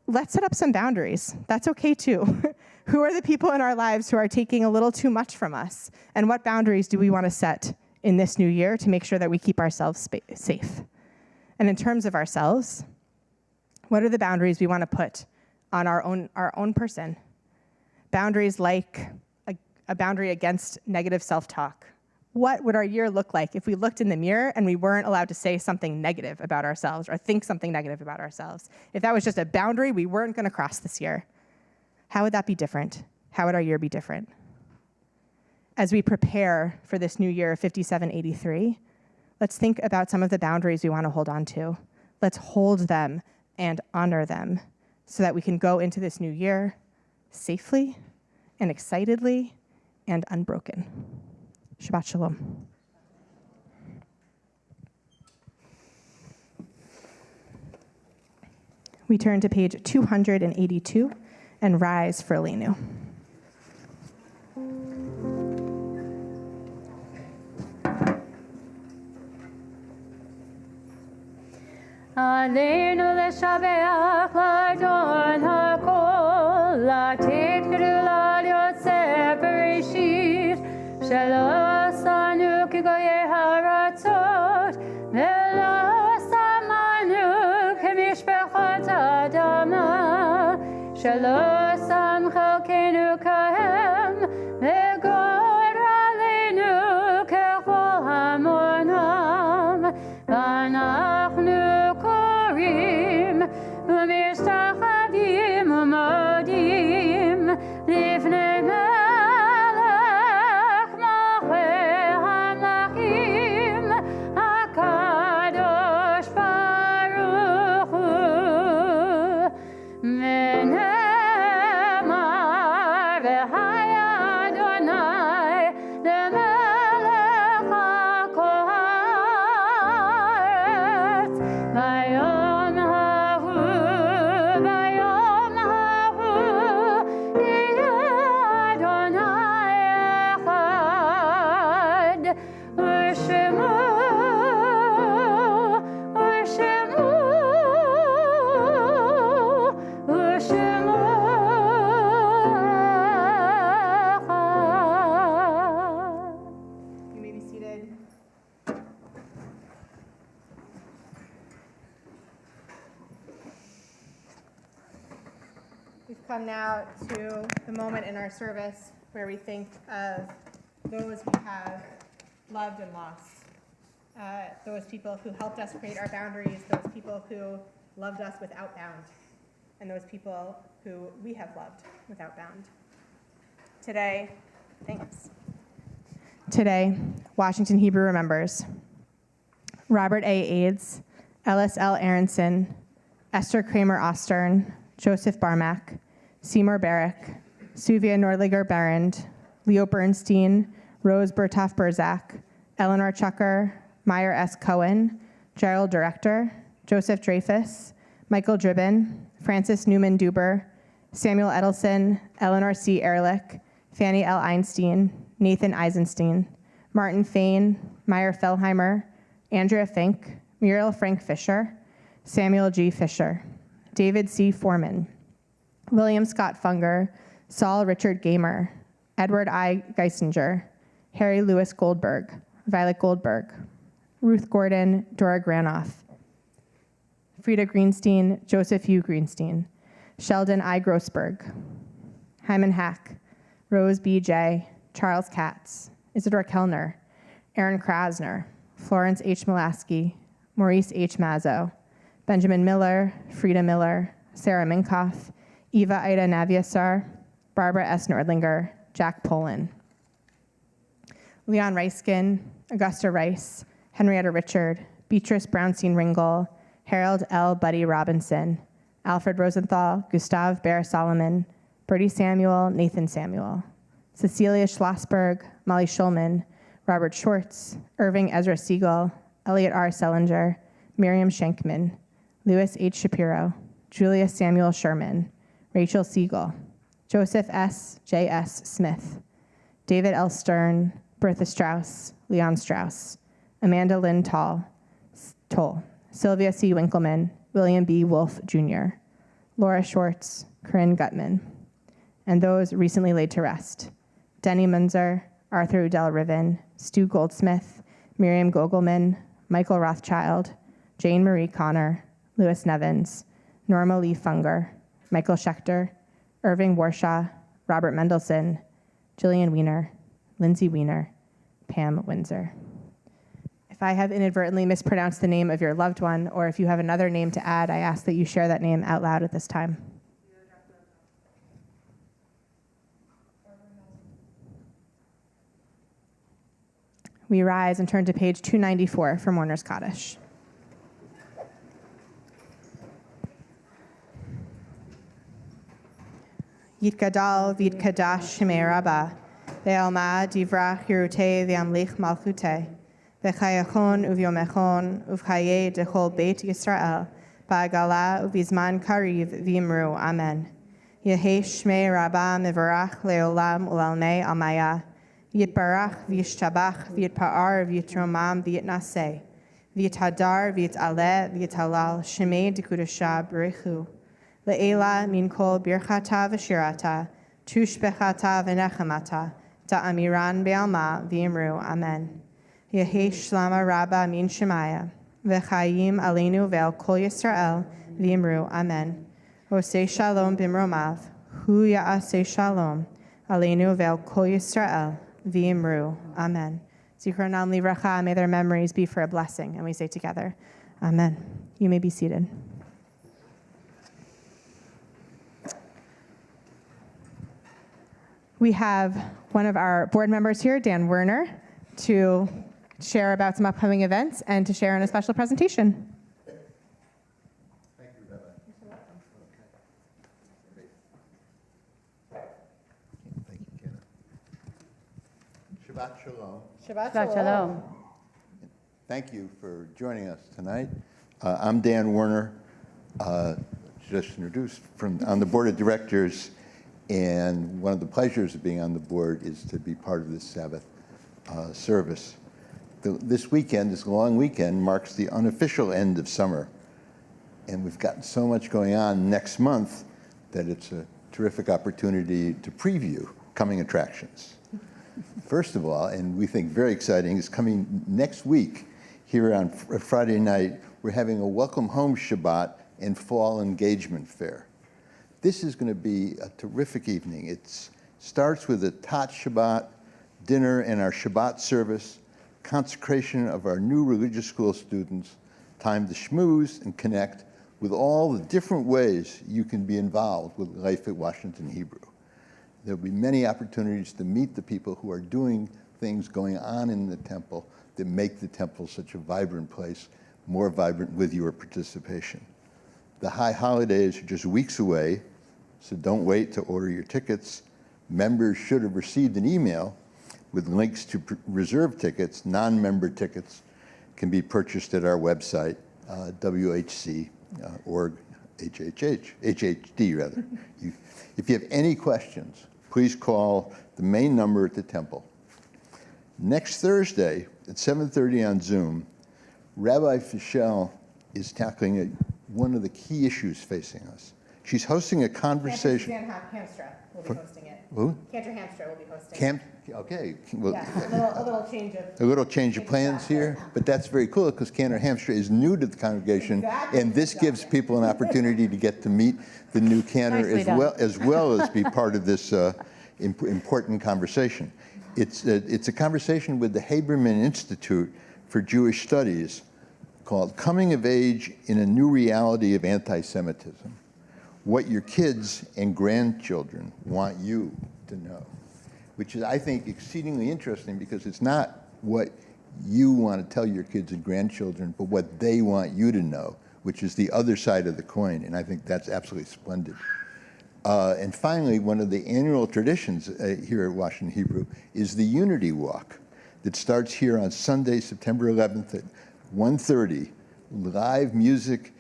[SPEAKER 1] let's set up some boundaries. That's okay too. Who are the people in our lives who are taking a little too much from us? And what boundaries do we want to set in this new year to make sure that we keep ourselves safe? And in terms of ourselves, what are the boundaries we want to put on our own person? Boundaries like a boundary against negative self-talk. What would our year look like if we looked in the mirror and we weren't allowed to say something negative about ourselves or think something negative about ourselves? If that was just a boundary we weren't going to cross this year, how would that be different? How would our year be different? As we prepare for this new year of 5783, let's think about some of the boundaries we want to hold on to. Let's hold them and honor them so that we can go into this new year safely and excitedly and unbroken. Shabbat Shalom. We turn to page 282 and rise for Aleinu.
[SPEAKER 2] Aleinu leshabeach l'adon hakol, l'atid kedula liotze bereshit, shelo asanu kigoye haratzot, velo samanu kemishpechat adama, shelo sam chelkenu kahem, v'gor aleinu kechol hamonam, v'anachnu ומשתחווים ומודים לפני מלך מלכי המלכים הקדוש ברוך הוא ונאמר והיה אדוני למלך על כל הארץ ביום
[SPEAKER 1] We've come now to the moment in our service where we think of those we have loved and lost. Those people who helped us create our boundaries, those people who loved us without bound, and those people who we have loved without bound. Today, Washington Hebrew remembers Robert A. Aids, Ellis L. Aronson, Esther Kramer Ostern, Joseph Barmack, Seymour Barrick, Suvia Nordliger Berend, Leo Bernstein, Rose Bertoff Burzak, Eleanor Chucker, Meyer S. Cohen, Gerald Director, Joseph Dreyfus, Michael Dribbin, Francis Newman Duber, Samuel Edelson, Eleanor C. Ehrlich, Fanny L. Einstein, Nathan Eisenstein, Martin Fain, Meyer Fellheimer, Andrea Fink, Muriel Frank Fisher, Samuel G. Fisher, David C. Foreman, William Scott Funger, Saul Richard Gamer, Edward I. Geisinger, Harry Louis Goldberg, Violet Goldberg, Ruth Gordon, Dora Granoff, Frida Greenstein, Joseph U. Greenstein, Sheldon I. Grossberg, Hyman Hack, Rose B. J., Charles Katz, Isidore Kellner, Aaron Krasner, Florence H. Mulaski, Maurice H. Mazzo, Benjamin Miller, Frida Miller, Sarah Minkoff, Eva Ida Naviasar, Barbara S. Nordlinger, Jack Polin, Leon Reiskin, Augusta Rice, Henrietta Richard, Beatrice Brownstein Ringgold, Harold L. Buddy Robinson, Alfred Rosenthal, Gustav Bear Solomon, Bertie Samuel, Nathan Samuel, Cecilia Schlossberg, Molly Schulman, Robert Schwartz, Irving Ezra Siegel, Elliot R. Sellinger, Miriam Schenkman, Louis H. Shapiro, Julia Samuel Sherman, Rachel Siegel, Joseph S. J. S. Smith, David L. Stern, Bertha Strauss, Leon Strauss, Amanda Lynn Toll, Sylvia C. Winkleman, William B. Wolfe Jr., Laura Schwartz, Corinne Gutman, and those recently laid to rest: Denny Munzer, Arthur Udell Riven, Stu Goldsmith, Miriam Gogelman, Michael Rothschild, Jane Marie Connor, Louis Nevins, Norma Lee Funger, Michael Schechter, Irving Warshaw, Robert Mendelson, Jillian Wiener, Lindsay Wiener, Pam Windsor. If I have inadvertently mispronounced the name of your loved one, or if you have another name to add, I ask that you share that name out loud at this time. We rise and turn to page 294 from Mourner's Kaddish. Yitgadal v'yitkadash shemei Rabbah, ve'alma divrach hirutei ve'amlich malchutei, ve'chayachon uvyomechon uvchaye dechol beit Yisrael, ba'agala uvizman kariv v'imru, amen. Yehi shmei Rabbah mivarach le'olam ulalmei almaya, Yitbarach v'yishtabach v'yitpa'ar v'yitromam v'yitnaseh, v'yithadar v'yitaleh v'yitalal shemei dekudasha b'rechu. Le'ela min kol birchata v'shirata, tushbechata v'nechamata, ta'amiran be'alma v'yimru, amen. Yehi shlama rabba min shemaya, v'chayim aleinu ve'al kol Yisrael v'yimru, amen. Osei shalom b'mromav, hu ya'aseh shalom, aleinu ve'al kol Yisrael v'yimru, amen. Zichronam livracha, may their memories be for a blessing. And we say together, amen. You may be seated. We have one of our board members here, Dan Werner, to share about some upcoming events and to share in a special presentation.
[SPEAKER 5] Thank you, Rebecca. Thank you, Kenna. Shabbat Shalom.
[SPEAKER 2] Shabbat Shalom.
[SPEAKER 5] Thank you for joining us tonight. I'm Dan Werner, just introduced on the board of directors, and one of the pleasures of being on the board is to be part of this Sabbath service. This weekend, this long weekend, marks the unofficial end of summer, and we've got so much going on next month that it's a terrific opportunity to preview coming attractions. First of all, and we think very exciting, is coming next week here on Friday night, we're having a Welcome Home Shabbat and Fall Engagement Fair. This is going to be a terrific evening. It starts with a Tat Shabbat dinner and our Shabbat service, consecration of our new religious school students, time to schmooze and connect with all the different ways you can be involved with life at Washington Hebrew. There'll be many opportunities to meet the people who are doing things going on in the temple that make the temple such a vibrant place, more vibrant with your participation. The high holidays are just weeks away, so don't wait to order your tickets. Members should have received an email with links to reserve tickets. Non-member tickets can be purchased at our website, WHC.org, HHD rather. If you have any questions, please call the main number at the temple. Next Thursday at 7:30 on Zoom, Rabbi Fischel is tackling one of the key issues facing us. She's hosting a conversation.
[SPEAKER 1] Dan Hamstra will be hosting it.
[SPEAKER 5] Who?
[SPEAKER 1] Cantor Hamstra will be hosting it.
[SPEAKER 5] Okay. Well,
[SPEAKER 1] Yeah, a little change of.
[SPEAKER 5] a little change of plans here, but that's very cool because Cantor Hamstra is new to the congregation,
[SPEAKER 1] Exactly.
[SPEAKER 5] and this gives people an opportunity to get to meet the new Cantor
[SPEAKER 2] Nicely
[SPEAKER 5] as well as be part of this important conversation. It's a conversation with the Haberman Institute for Jewish Studies called Coming of Age in a New Reality of Anti-Semitism, what your kids and grandchildren want you to know, which is, I think, exceedingly interesting because it's not what you want to tell your kids and grandchildren, but what they want you to know, which is the other side of the coin, and I think that's absolutely splendid. And finally, one of the annual traditions here at Washington Hebrew is the Unity Walk that starts here on Sunday, September 11th at 1:30, live music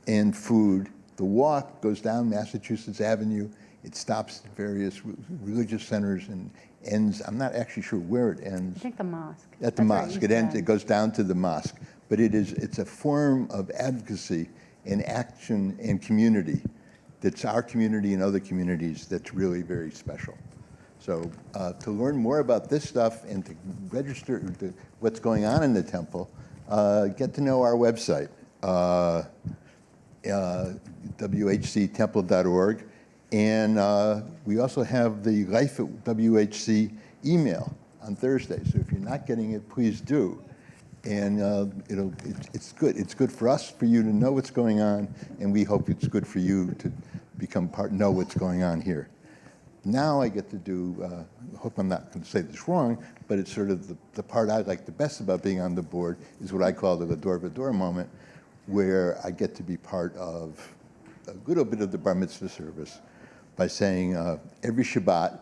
[SPEAKER 5] and food. The walk goes down Massachusetts Avenue. It stops at various religious centers and ends, I'm not actually sure where it ends.
[SPEAKER 2] I think the mosque.
[SPEAKER 5] At the
[SPEAKER 2] That's where
[SPEAKER 5] mosque.
[SPEAKER 2] used to end.
[SPEAKER 5] It goes down to the mosque. But it's a form of advocacy and action and community that's our community and other communities that's really very special. So to learn more about this stuff and to register what's going on in the temple, get to know our website, WHCtemple.org. And we also have the Life at WHC email on Thursday. So if you're not getting it, please do. And it's good. It's good for us, for you to know what's going on, and we hope it's good for you to know what's going on here. Now I get to do, I hope I'm not going to say this wrong, but it's sort of the part I like the best about being on the board is what I call the Lador Vador moment, where I get to be part of a little bit of the bar mitzvah service by saying every Shabbat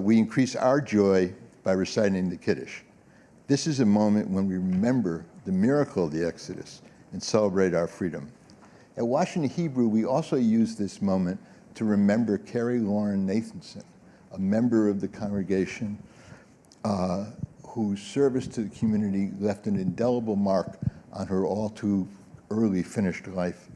[SPEAKER 5] we increase our joy by reciting the Kiddush. This is a moment when we remember the miracle of the Exodus and celebrate our freedom. At Washington Hebrew, we also use this moment to remember Carrie Lauren Nathanson, a member of the congregation whose service to the community left an indelible mark on her all too early finished life.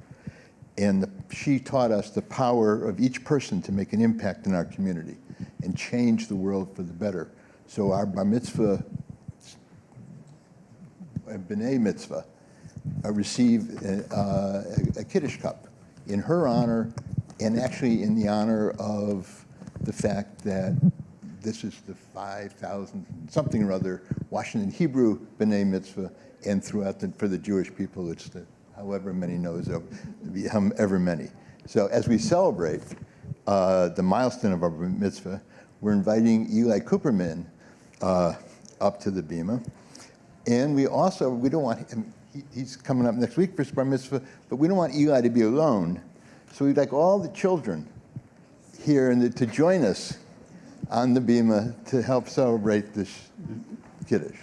[SPEAKER 5] And she taught us the power of each person to make an impact in our community and change the world for the better. So our bar mitzvah, b'nai mitzvah, received a Kiddush cup in her honor, and actually in the honor of the fact that this is the 5,000 something or other Washington Hebrew b'nai mitzvah, and throughout for the Jewish people, it's the however many knows ever many. So as we celebrate the milestone of our mitzvah, we're inviting Eli Cooperman up to the bima. And we don't want him, he's coming up next week for his bar mitzvah, but we don't want Eli to be alone. So we'd like all the children here to join us on the bima to help celebrate this Kiddush.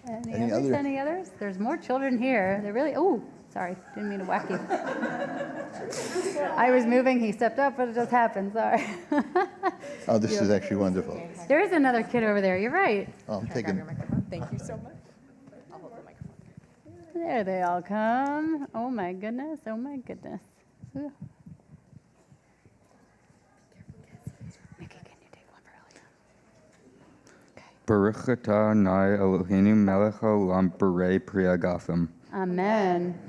[SPEAKER 2] Any others? There's more children here. They're really, oh, sorry, didn't mean to whack you. I was moving, he stepped up, but it just happened, sorry.
[SPEAKER 5] Oh, this is actually wonderful.
[SPEAKER 2] There is another kid over there, you're right.
[SPEAKER 5] Oh, I'm
[SPEAKER 3] Grab
[SPEAKER 5] taking,
[SPEAKER 3] your microphone. Thank you so much. I'll hold the microphone.
[SPEAKER 2] There they all come. Oh my goodness, oh my goodness. Ooh. Mickey, can you take one for Elliot?
[SPEAKER 8] Baruch atah Adonai Eloheinu melech haolam borei pri hagafen.
[SPEAKER 2] Amen.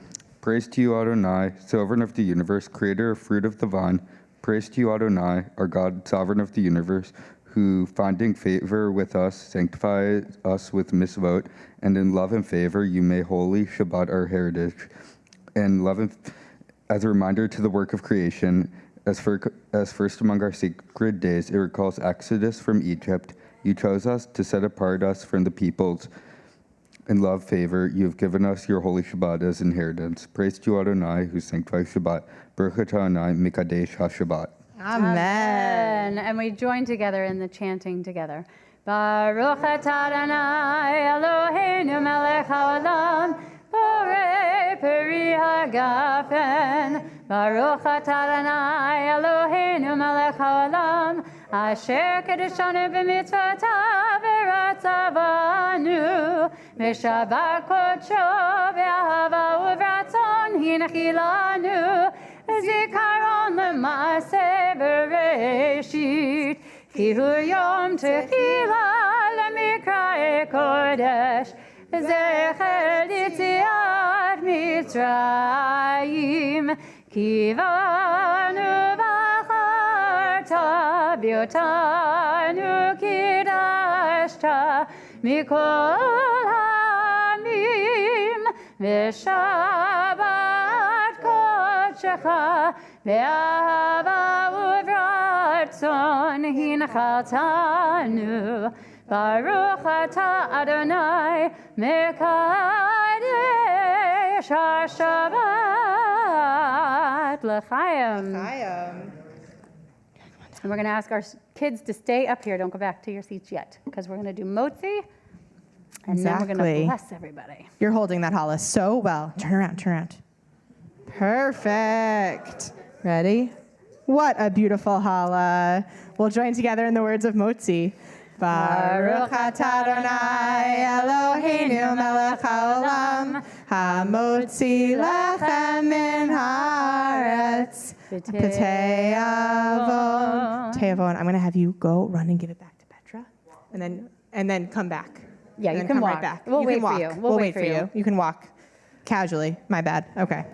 [SPEAKER 8] Praise to you, Adonai, sovereign of the universe, creator of fruit of the vine, Praise to you, Adonai, our God, sovereign of the universe, who, finding favor with us, sanctify us with mitzvot, and in love and favor you may holy Shabbat our heritage, and love and as a reminder to the work of creation, as first among our sacred days, it recalls Exodus from Egypt. You chose us to set apart us from the peoples. In love, favor, you have given us your holy Shabbat as inheritance. Praise to you, Adonai, who sanctifies Shabbat. Baruch atah Adonai, Mikadesh HaShabbat.
[SPEAKER 1] Amen.
[SPEAKER 2] And we join together in the chanting together. Baruch atah Adonai Eloheinu melech haolam, borei peri hagafen. Baruch atah Adonai Eloheinu melech haolam, asher kedeshanu b'mitzvotav v'ratzavanu, v'shabbat kodsho v'ahava uvratzon hinchilanu, zikaron l'maaseh bereshit, ki hu yom techila l'mikra'e kodesh, zecher yitziat Mitzrayim, kivanu v'acharta b'yotanu kidashta mikol ha'amim, v'shabbat kodshecha ve'ahava uvratzon hinchaltanu. Baruch atah Adonai mekadesh HaShabbat l'chaim. And we're going to ask our kids to stay up here. Don't go back to your seats yet, because we're going to do motzi, and then we're going to bless everybody.
[SPEAKER 1] You're holding that challah so well. Turn around. Perfect. Ready? What a beautiful challah. We'll join together in the words of motzi. Baruch atah Adonai Eloheinu melech haolam, hamotzi lechem min haaretz, b'tei avon. I'm going to have you go run and give it back to Petra, and then come back.
[SPEAKER 2] Yeah,
[SPEAKER 1] and
[SPEAKER 2] you
[SPEAKER 1] then
[SPEAKER 2] can
[SPEAKER 1] come
[SPEAKER 2] walk.
[SPEAKER 1] right back.
[SPEAKER 2] We'll
[SPEAKER 1] You
[SPEAKER 2] wait
[SPEAKER 1] can walk.
[SPEAKER 2] for you.
[SPEAKER 1] We'll wait for you. You can walk casually. My bad. Okay.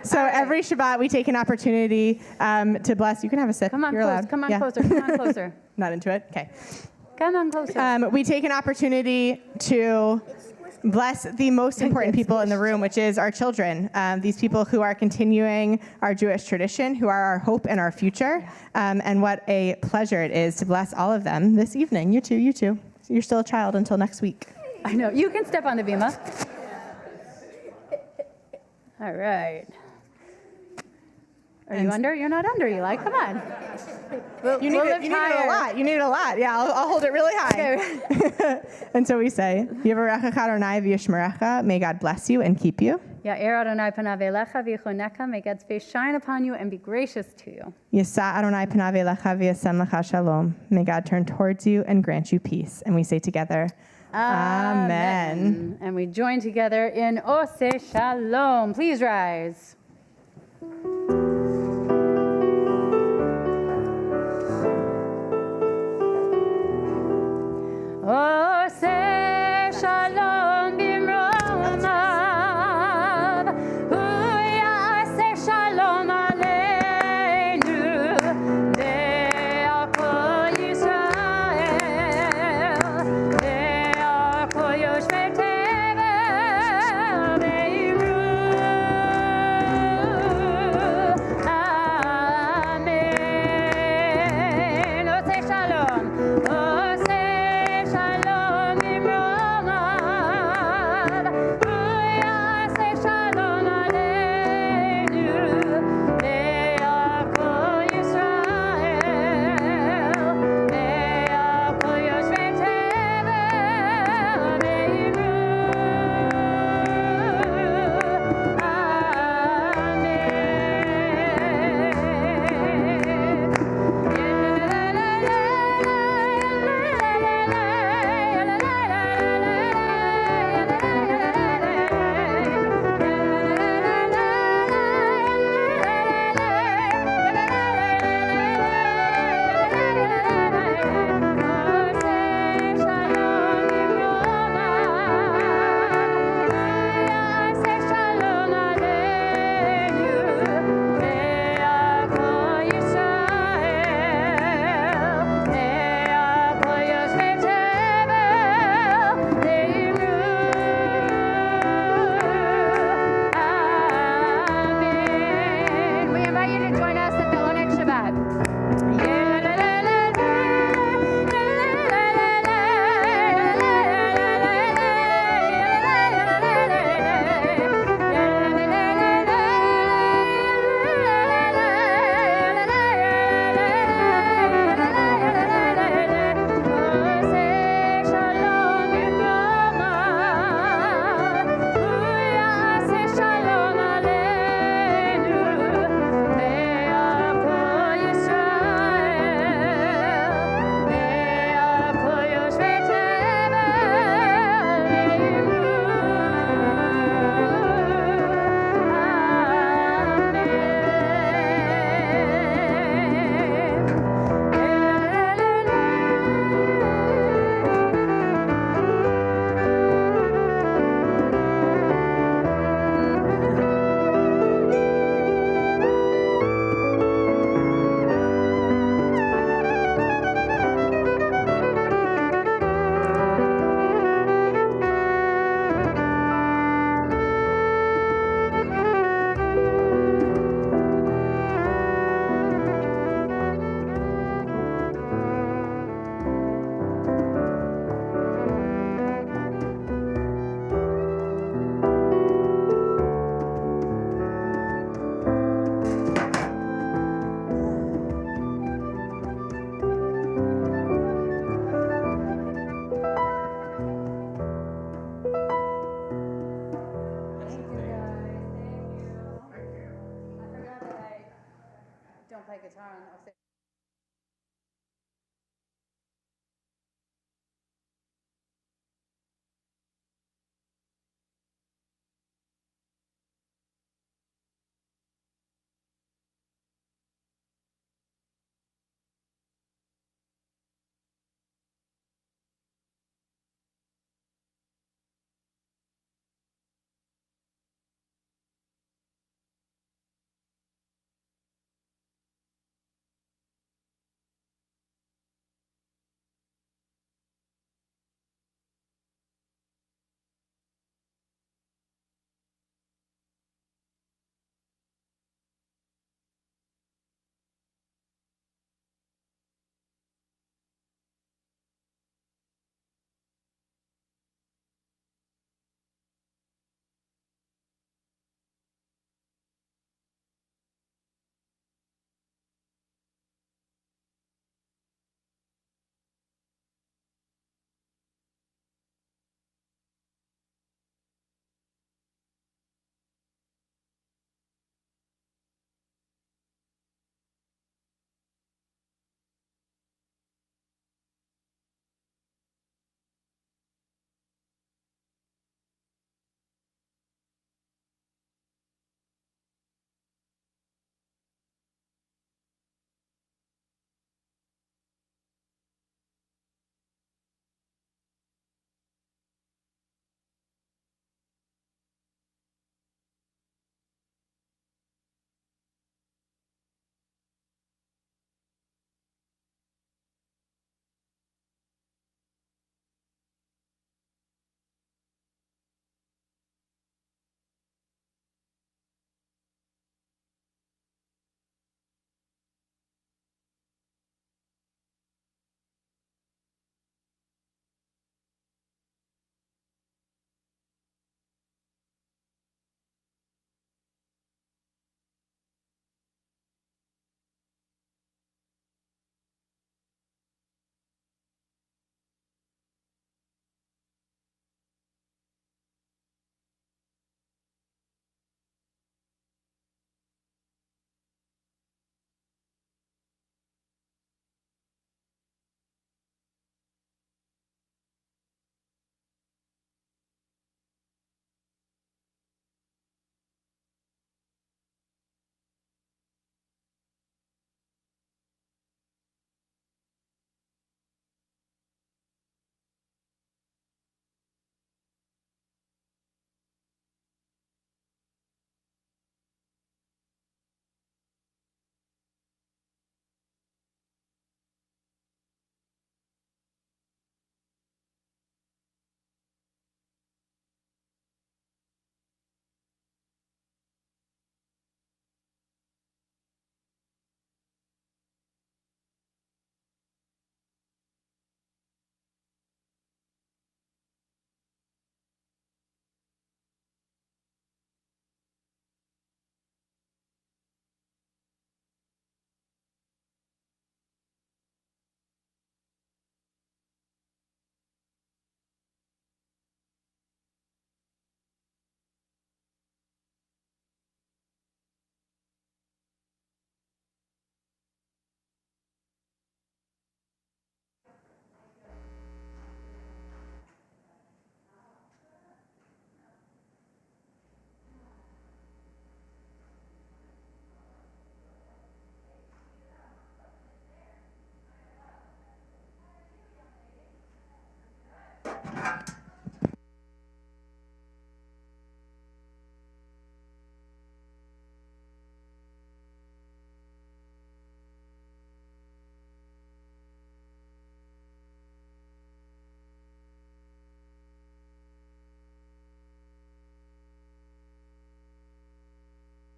[SPEAKER 1] So every Shabbat we take an opportunity to bless. You can have a sip.
[SPEAKER 2] Come on,
[SPEAKER 1] You're allowed.
[SPEAKER 2] Come on
[SPEAKER 1] Yeah.
[SPEAKER 2] closer. Come on closer.
[SPEAKER 1] Not into it? Okay.
[SPEAKER 2] Come on closer.
[SPEAKER 1] We take an opportunity to bless the most important people in the room, which is our children. These people who are continuing our Jewish tradition, who are our hope and our future. And what a pleasure it is to bless all of them this evening. You too. You're still a child until next week.
[SPEAKER 2] I know. You can step on the bima. All right. Are you under? You're not under, Eli. Come on.
[SPEAKER 1] You need it a lot. You need it a lot. Yeah, I'll hold it really high. Okay. And so we say, Yivarechecha Adonai v'yishmerecha. May God bless you and keep you.
[SPEAKER 2] Ya'er Adonai panav elecha v'yichonecha. May God's face shine upon you and be gracious to you.
[SPEAKER 1] Yisa Adonai panav elecha v'yasem lecha shalom. May God turn towards you and grant you peace. And we say together, Amen.
[SPEAKER 2] And we join together in Ose Shalom. Please rise.